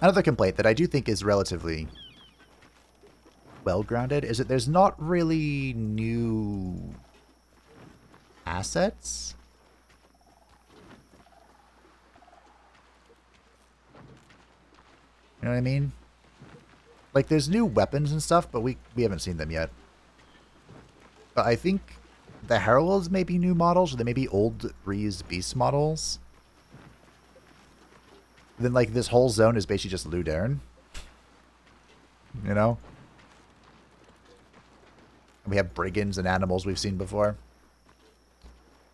S1: Another complaint that I do think is relatively well-grounded is that there's not really new assets. You know what I mean? Like, there's new weapons and stuff, but we haven't seen them yet. But I think the Heralds may be new models, or they may be old reused beast models. Then, like, this whole zone is basically just Ludarin. You know? And we have brigands and animals we've seen before.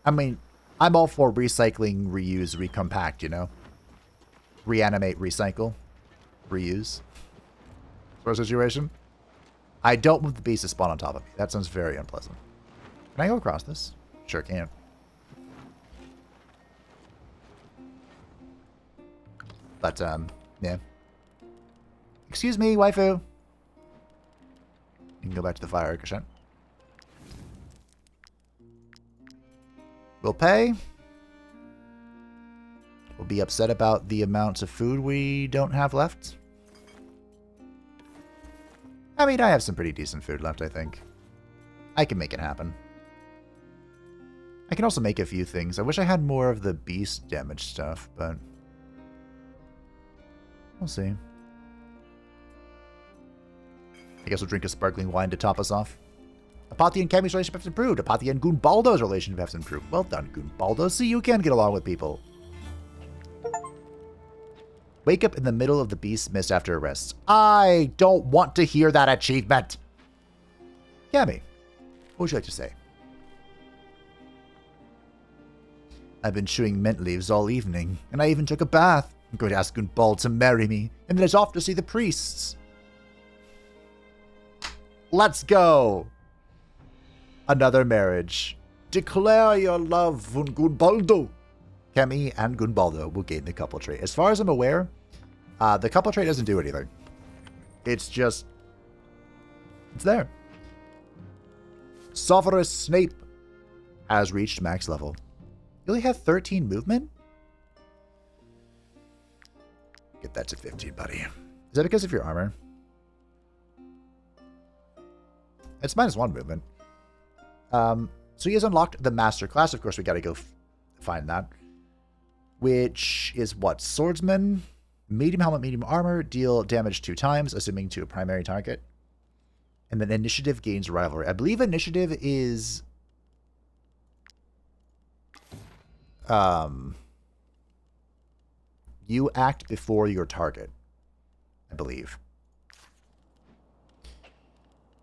S1: I mean, I'm all for recycling, reuse, recompact, you know? Reanimate, recycle, reuse. Sort of situation. I don't want the beast to spawn on top of me. That sounds very unpleasant. Can I go across this? Sure can. But, yeah. Excuse me, waifu. You can go back to the fire, Kashan. We'll pay. We'll be upset about the amounts of food we don't have left. I mean, I have some pretty decent food left, I think. I can make it happen. I can also make a few things. I wish I had more of the beast damage stuff, but we'll see. I guess we'll drink a sparkling wine to top us off. Apathy and Cammy's relationship has improved. Apathy and Goonbaldo's relationship has improved. Well done, Goonbaldo. See, you can get along with people. Wake up in the middle of the beast's mist after arrest. I don't want to hear that achievement. Cammy, what would you like to say? I've been chewing mint leaves all evening, and I even took a bath. I'm going to ask Goonbald to marry me, and then it's off to see the priests. Let's go. Another marriage. Declare your love for Goonbaldo. Cammy and Goonbaldo will gain the couple trait. As far as I'm aware, the couple trait doesn't do anything. It's just... it's there. Severus Snape has reached max level. You only have 13 movement? Get that to 15, buddy. Is that because of your armor? It's -1 movement. So he has unlocked the Master class. Of course, we got to go find that. Which is what? Swordsman, medium helmet, medium armor, deal damage 2 times, assuming to a primary target. And then initiative gains rivalry. I believe initiative is... you act before your target, I believe.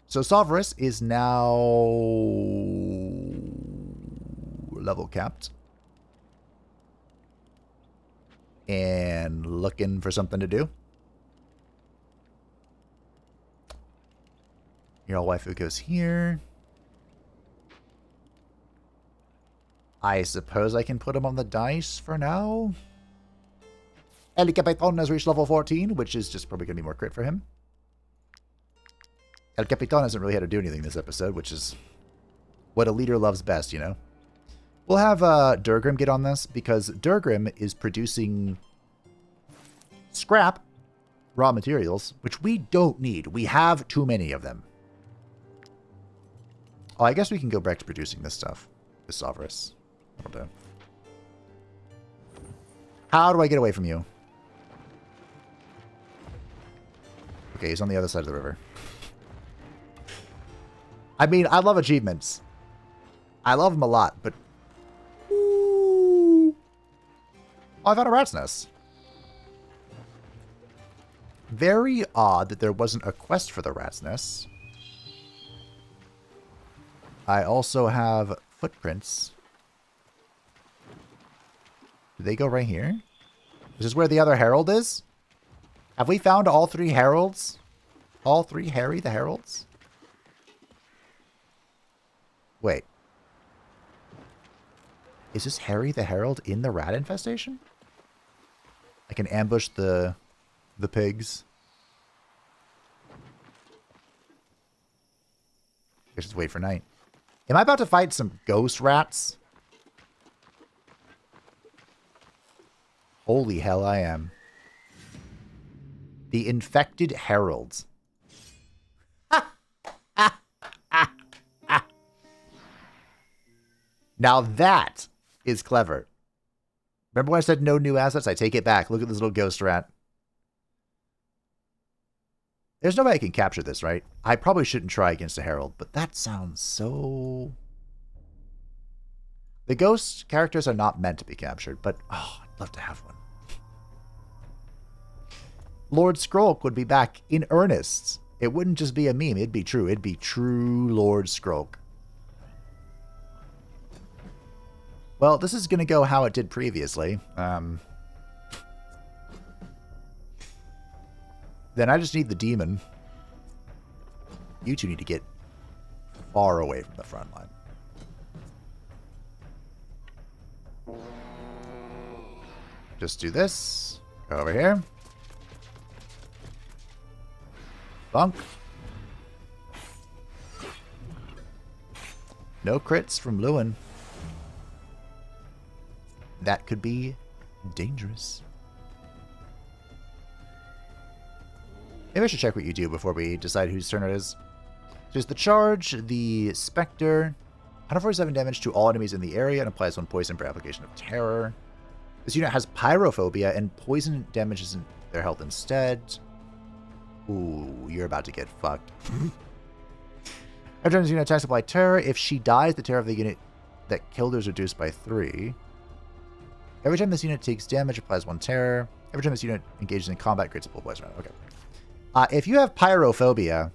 S1: So Severus is now level capped. And looking for something to do. Your waifu goes here. I suppose I can put him on the dice for now. El Capitan has reached level 14, which is just probably going to be more crit for him. El Capitan hasn't really had to do anything this episode, which is what a leader loves best, you know? We'll have Durgrim get on this, because Durgrim is producing scrap, raw materials, which we don't need. We have too many of them. Oh, I guess we can go back to producing this stuff with Severus. That'll do. How do I get away from you? Okay, he's on the other side of the river. I mean, I love achievements. I love them a lot, but... ooh. Oh, I found a rat's nest. Very odd that there wasn't a quest for the rat's nest. I also have footprints. Do they go right here? Is this where the other herald is? Have we found all 3 heralds? All 3 Harry the heralds? Wait. Is this Harry the Herald in the rat infestation? I can ambush the pigs. I should wait for night. Am I about to fight some ghost rats? Holy hell, I am. The infected heralds. Now that is clever. Remember when I said no new assets? I take it back. Look at this little ghost rat. There's no way I can capture this, right? I probably shouldn't try against a Herald, but that sounds so... The ghost characters are not meant to be captured, but oh, I'd love to have one. Lord Skrulk would be back in earnest. It wouldn't just be a meme, it'd be true. It'd be true Lord Skrulk. Well, this is going to go how it did previously. Then I just need the demon. You two need to get far away from the front line. Just do this. Go over here. Bunk. No crits from Lewin. That could be dangerous. Maybe I should check what you do before we decide whose turn it is. There's the charge, the Spectre. 147 damage to all enemies in the area and applies 1 poison per application of terror. This unit has pyrophobia and poison damages their health instead. Ooh, you're about to get fucked. Every time this unit attacks, apply terror. If she dies, the terror of the unit that killed her is reduced by 3. Every time this unit takes damage, applies 1 terror. Every time this unit engages in combat, creates a full poison round. Okay. If you have pyrophobia,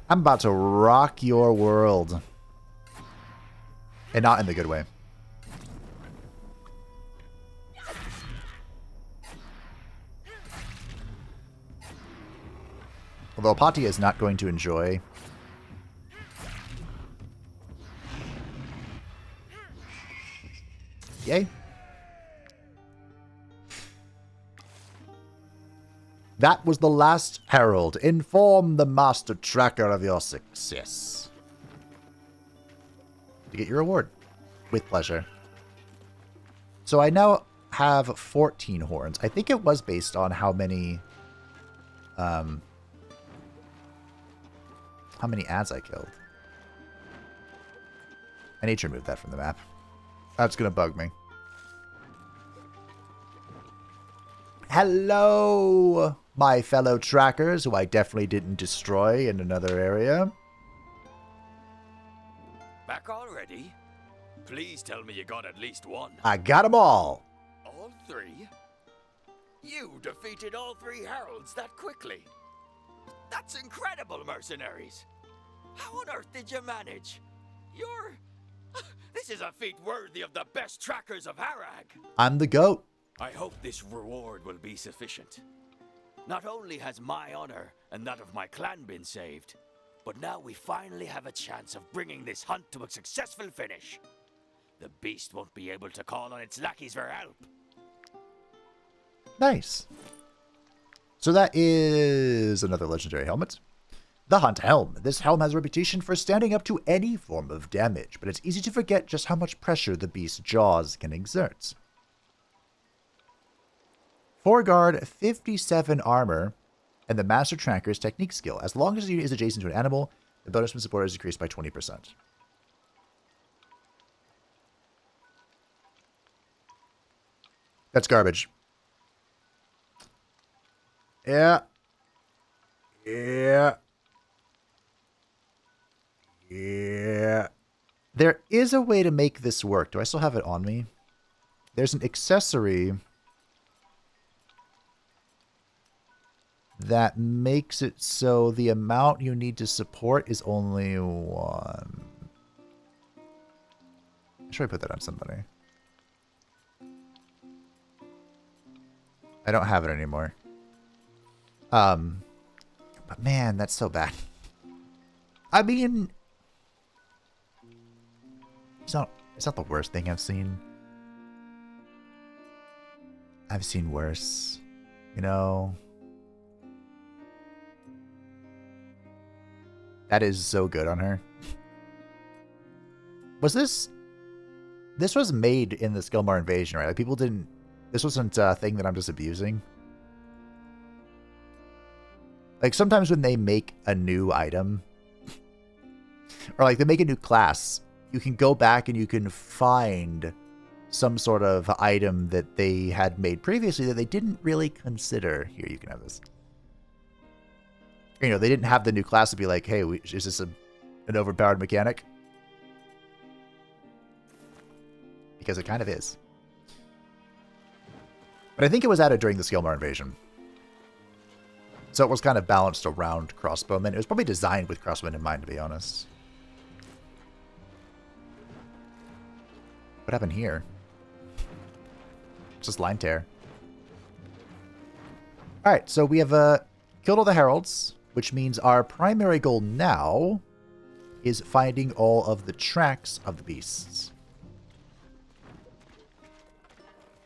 S1: I'm about to rock your world. And not in the good way. Although Patia is not going to enjoy. Yay. That was the last herald. Inform the master tracker of your success. To get your reward. With pleasure. So I now have 14 horns. I think it was based on how many ads I killed. I need to remove that from the map. That's going to bug me. Hello, my fellow trackers, who I definitely didn't destroy in another area.
S5: Back already? Please tell me you got at least one.
S1: I got them all.
S5: All 3? You defeated all 3 heralds that quickly. That's incredible, mercenaries. How on earth did you manage? You're... This is a feat worthy of the best trackers of Harag.
S1: I'm the GOAT.
S5: I hope this reward will be sufficient. Not only has my honor and that of my clan been saved, but now we finally have a chance of bringing this hunt to a successful finish. The beast won't be able to call on its lackeys for help.
S1: Nice. So that is another legendary helmet. The Hunt Helm. This helm has a reputation for standing up to any form of damage, but it's easy to forget just how much pressure the beast's jaws can exert. 4 guard, 57 armor, and the Master Tracker's technique skill. As long as the unit is adjacent to an animal, the bonus from support is decreased by 20%. That's garbage. Yeah. Yeah. Yeah. There is a way to make this work. Do I still have it on me? There's an accessory that makes it so the amount you need to support is only 1. Should I put that on somebody? I don't have it anymore. But man, that's so bad. I mean, it's not the worst thing I've seen. I've seen worse, you know. That is so good on her. Was this was made in the Skilmar invasion, right? Like people didn't. This wasn't a thing that I'm just abusing. Like sometimes when they make a new item, or like they make a new class, you can go back and you can find some sort of item that they had made previously that they didn't really consider. Here, you can have this. You know, they didn't have the new class to be like, hey, is this an overpowered mechanic? Because it kind of is. But I think it was added during the Skilmar invasion. So it was kind of balanced around crossbowmen. It was probably designed with crossbowmen in mind, to be honest. What happened here? Just line tear. Alright, so we have killed all the Heralds, which means our primary goal now is finding all of the tracks of the beasts.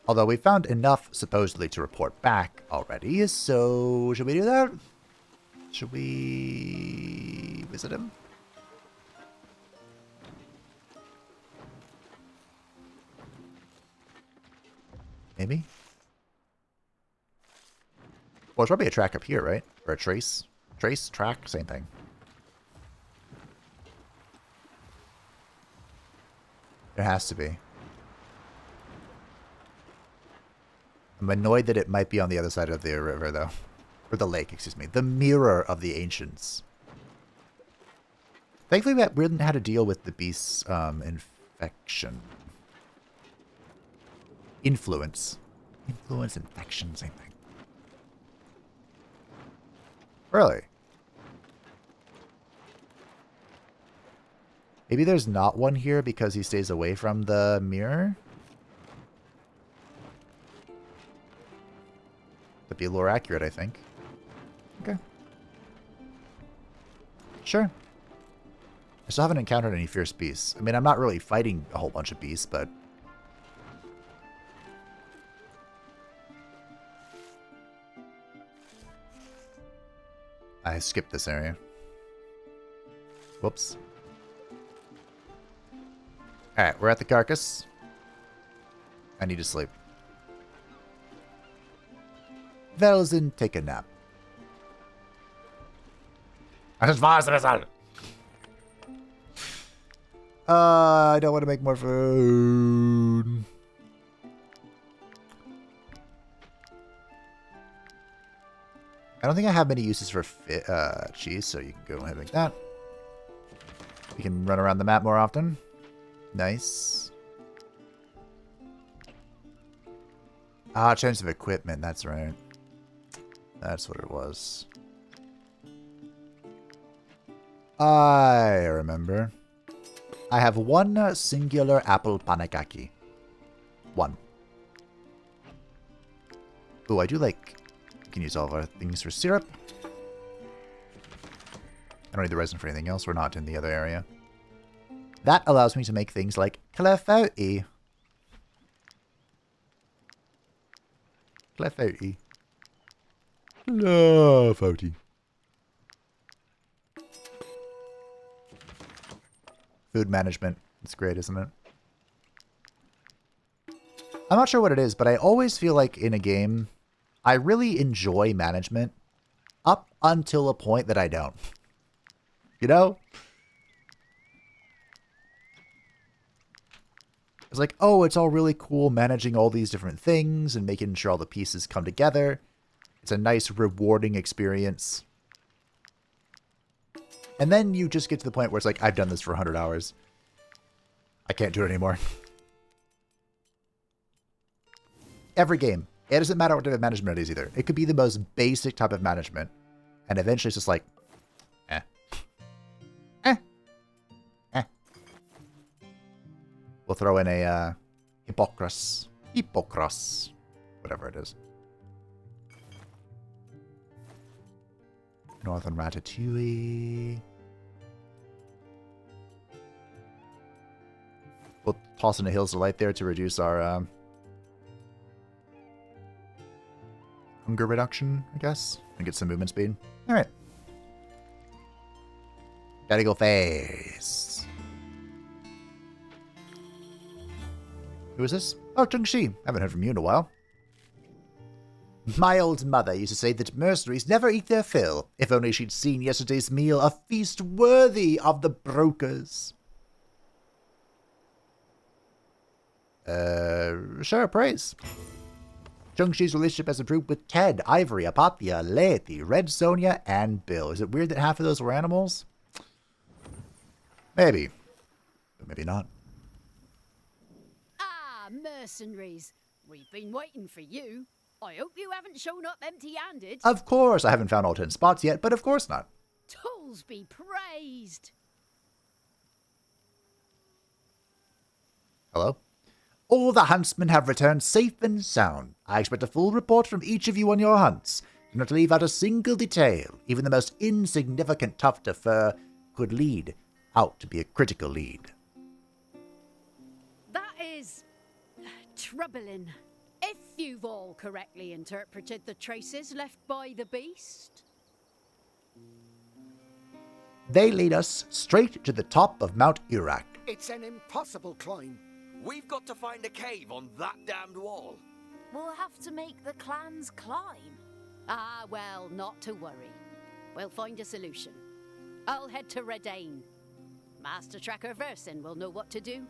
S1: Although we found enough, supposedly, to report back already, so should we do that? Should we visit him? Maybe? Well, there's probably a track up here, right? Or a trace? Trace? Track? Same thing. There has to be. I'm annoyed that it might be on the other side of the river, though. Or the lake, excuse me. The mirror of the ancients. Thankfully, we didn't have to deal with the beast's infection. Influence. Influence, infection, same thing. Really? Maybe there's not one here because he stays away from the mirror? That'd be lore accurate, I think. Okay. Sure. I still haven't encountered any fierce beasts. I mean, I'm not really fighting a whole bunch of beasts, but... I skipped this area. Whoops. Alright, we're at the carcass. I need to sleep. Velzen, take a nap. I don't want to make more food. I don't think I have many uses for cheese, so you can go ahead and make that. We can run around the map more often. Nice. Ah, change of equipment, that's right. That's what it was. I remember. I have one singular apple panakaki. One. Ooh, I do like... We can use all of our things for syrup. I don't need the resin for anything else. We're not in the other area. That allows me to make things like clafouti. Clafouti. Clafouti. Food management. It's great, isn't it? I'm not sure what it is, but I always feel like in a game, I really enjoy management up until a point that I don't. You know? It's like, oh, it's all really cool managing all these different things and making sure all the pieces come together. It's a nice, rewarding experience. And then you just get to the point where it's like, I've done this for 100 hours. I can't do it anymore. Every game. It doesn't matter what type of management it is either. It could be the most basic type of management. And eventually it's just like, eh. Eh. Eh. We'll throw in a Hippocras. Hippocras. Whatever it is. Northern Ratatouille. We'll toss in a Hills Delight there to reduce our hunger reduction, I guess, and get some movement speed. All right. Gotta go fast. Who is this? Oh, Zhengxi. Haven't heard from you in a while. My old mother used to say that mercenaries never eat their fill. If only she'd seen yesterday's meal, a feast worthy of the brokers. Sure, praise. Zhengshi's relationship has improved with Ted, Ivory, Apathia, Laety, Red Sonia, and Bill. Is it weird that half of those were animals? Maybe. But maybe not.
S7: Ah, mercenaries. We've been waiting for you. I hope you haven't shown up empty-handed.
S1: Of course, I haven't found all 10 spots yet, but of course not.
S7: Tools be praised.
S1: Hello? All the huntsmen have returned safe and sound. I expect a full report from each of you on your hunts. Do not leave out a single detail. Even the most insignificant tuft of fur could lead out to be a critical lead.
S7: That is troubling. If you've all correctly interpreted the traces left by the beast.
S1: They lead us straight to the top of Mount Urak.
S3: It's an impossible climb.
S5: We've got to find a cave on that damned wall.
S2: We'll have to make the clans climb.
S7: Ah, well, not to worry. We'll find a solution. I'll head to Redain. Master Tracker Versin will know what to do.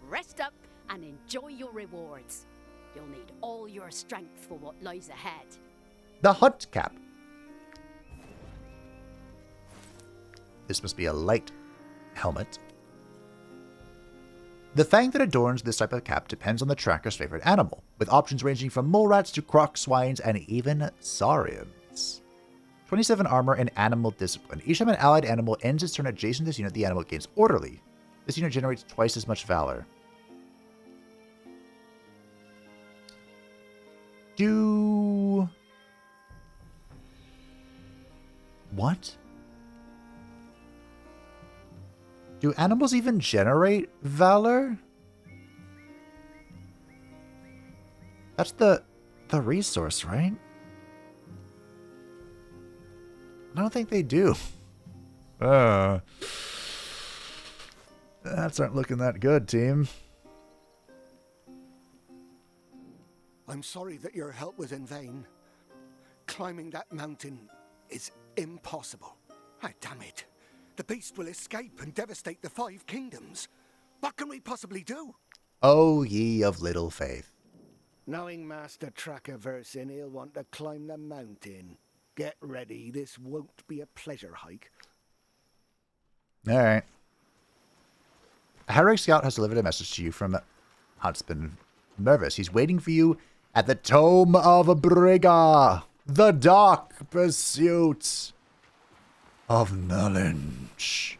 S7: Rest up and enjoy your rewards. You'll need all your strength for what lies ahead.
S1: The Hunt Cap. This must be a light helmet. The fang that adorns this type of cap depends on the tracker's favorite animal, with options ranging from mole rats to croc swines and even saurians. 27 armor and animal discipline. Each time an allied animal ends its turn adjacent to this unit, the animal gains orderly. This unit generates twice as much valor. What? Do animals even generate valor? That's the resource, right? I don't think they do. That's aren't looking that good, team.
S3: I'm sorry that your help was in vain. Climbing that mountain is impossible. Ah, damn it. The beast will escape and devastate the 5 kingdoms. What can we possibly do?
S1: O ye of little faith.
S3: Knowing Master Tracker Versin, he'll want to climb the mountain. Get ready, this won't be a pleasure hike.
S1: Alright. A Herrick Scout has delivered a message to you from Huntsman Mervis. He's waiting for you at the Tome of Brigga, the dark pursuit of knowledge.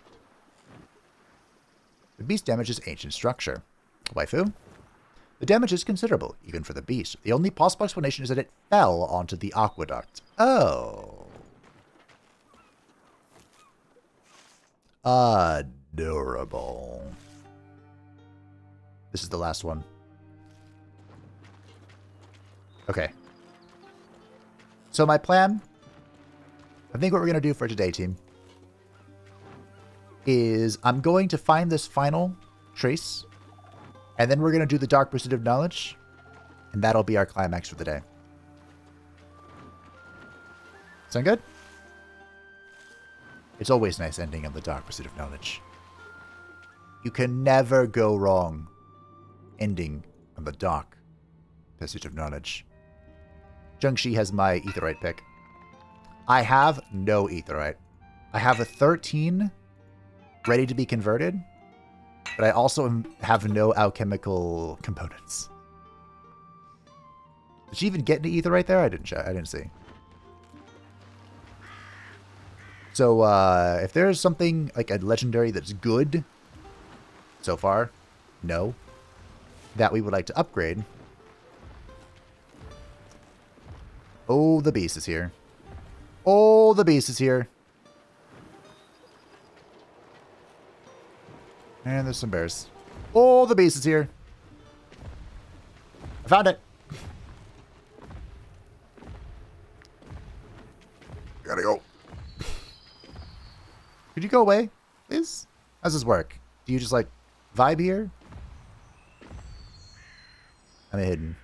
S1: The beast damages ancient structure. Waifu? The damage is considerable, even for the beast. The only possible explanation is that it fell onto the aqueduct. Oh. Adorable. This is the last one. Okay. So my plan, I think what we're going to do for today, team, is I'm going to find this final trace, and then we're going to do the Dark Pursuit of Knowledge, and that'll be our climax for the day. Sound good? It's always nice ending on the Dark Pursuit of Knowledge. You can never go wrong ending on the Dark Pursuit of Knowledge. Zhengshi has my Aetheryte pick. I have no Aetheryte. I have a 13 ready to be converted, but I also have no alchemical components. Did she even get into Aetheryte there? I didn't check. I didn't see. So, if there's something like a legendary that's good so far, no, that we would like to upgrade. Oh, the beast is here. Oh, the beast is here. And there's some bears. Oh, the beast is here. I found it. Gotta go. Could you go away, please? How does this work? Do you just, like, vibe here? I'm hidden.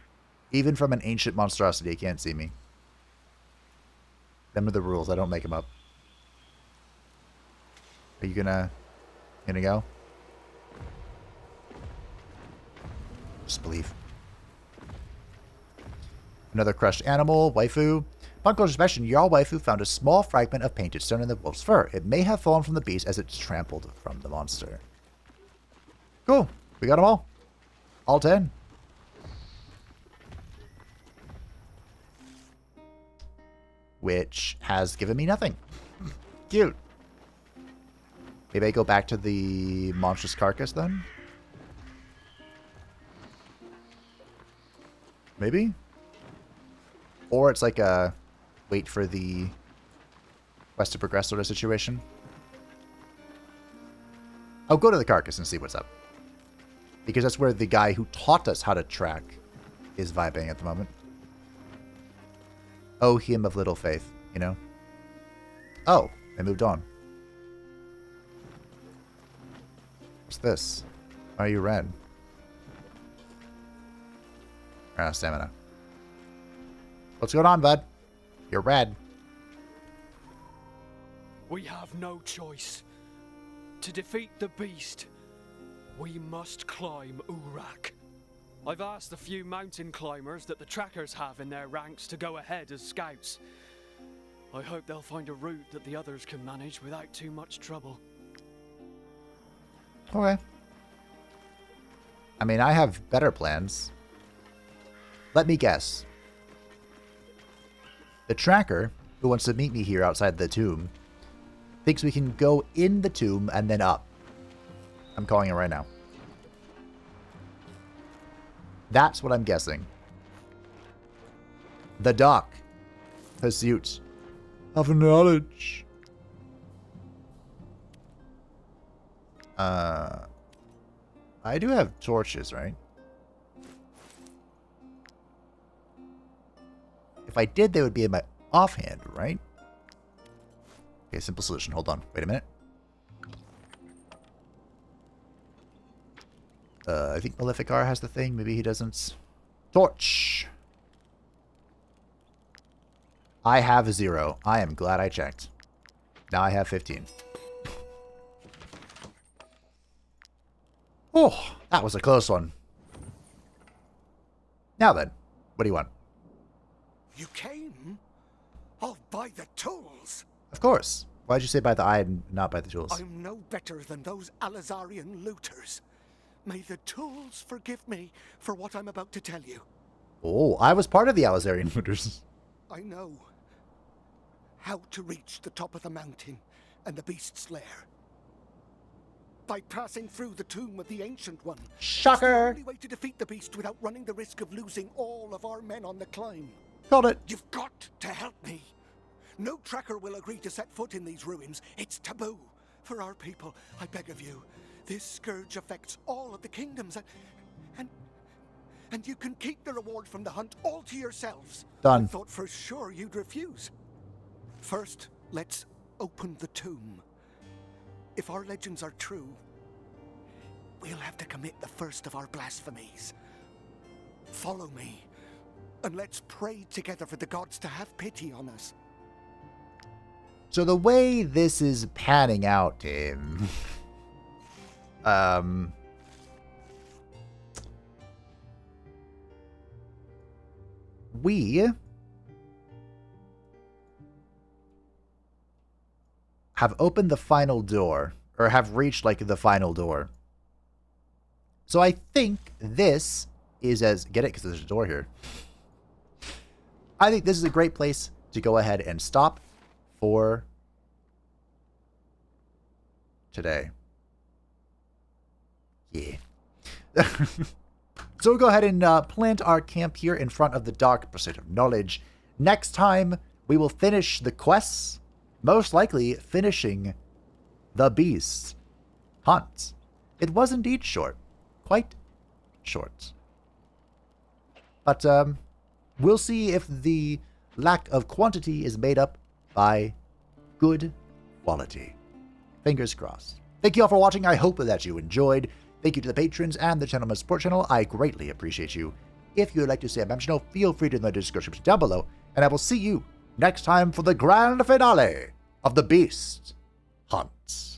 S1: Even from an ancient monstrosity, it can't see me. Them are the rules. I don't make them up. Are you gonna go? Disbelief. Another crushed animal, waifu. Upon close inspection, your waifu found a small fragment of painted stone in the wolf's fur. It may have fallen from the beast as it's trampled from the monster. Cool. We got them all. All 10. Which has given me nothing. Cute. Maybe I go back to the monstrous carcass then? Maybe? Or it's like a wait for the quest to progress sort of situation. I'll go to the carcass and see what's up. Because that's where the guy who taught us how to track is vibing at the moment. Oh, him of little faith, you know? Oh, they moved on. What's this? Why are you red? Stamina. What's going on, bud? You're red.
S6: We have no choice. To defeat the beast, we must climb Urak. I've asked the few mountain climbers that the trackers have in their ranks to go ahead as scouts. I hope they'll find a route that the others can manage without too much trouble.
S1: Okay. I mean, I have better plans. Let me guess. The tracker, who wants to meet me here outside the tomb, thinks we can go in the tomb and then up. I'm calling it right now. That's what I'm guessing. The Doc. Pursuit of knowledge. I do have torches, right? If I did, they would be in my offhand, right? Okay, simple solution. Hold on. Wait a minute. I think Maleficar has the thing. Maybe he doesn't. Torch. I have 0. I am glad I checked. Now I have 15. Oh, that was a close one. Now then, what do you want?
S3: You came? I'll buy the tools.
S1: Of course. Why'd you say by the eye and not by the tools?
S3: I'm no better than those Alizarian looters. May the tools forgive me for what I'm about to tell you.
S1: Oh, I was part of the Alizarian looters.
S3: I know how to reach the top of the mountain and the beast's lair. By passing through the tomb of the Ancient One.
S1: Shocker!
S3: It's the only way to defeat the beast without running the risk of losing all of our men on the climb.
S1: Got it.
S3: You've got to help me. No tracker will agree to set foot in these ruins. It's taboo for our people. I beg of you. This scourge affects all of the kingdoms, and you can keep the reward from the hunt all to yourselves.
S1: Done.
S3: I thought for sure you'd refuse. First, let's open the tomb. If our legends are true, we'll have to commit the first of our blasphemies. Follow me, and let's pray together for the gods to have pity on us.
S1: So the way this is panning out, Tim... we have opened the final door, or have reached, like, the final door. So I think this is as... Get it? Because there's a door here. I think this is a great place to go ahead and stop for today. Yeah. So we'll go ahead and plant our camp here in front of the Dark Pursuit of Knowledge. Next time, we will finish the quests, most likely finishing the Beast Hunt. It was indeed short. Quite short. But we'll see if the lack of quantity is made up by good quality. Fingers crossed. Thank you all for watching. I hope that you enjoyed. Thank you to the patrons and the channel support channel. I greatly appreciate you. If you would like to see a member channel, feel free to in the description down below. And I will see you next time for the grand finale of the Beast Hunt.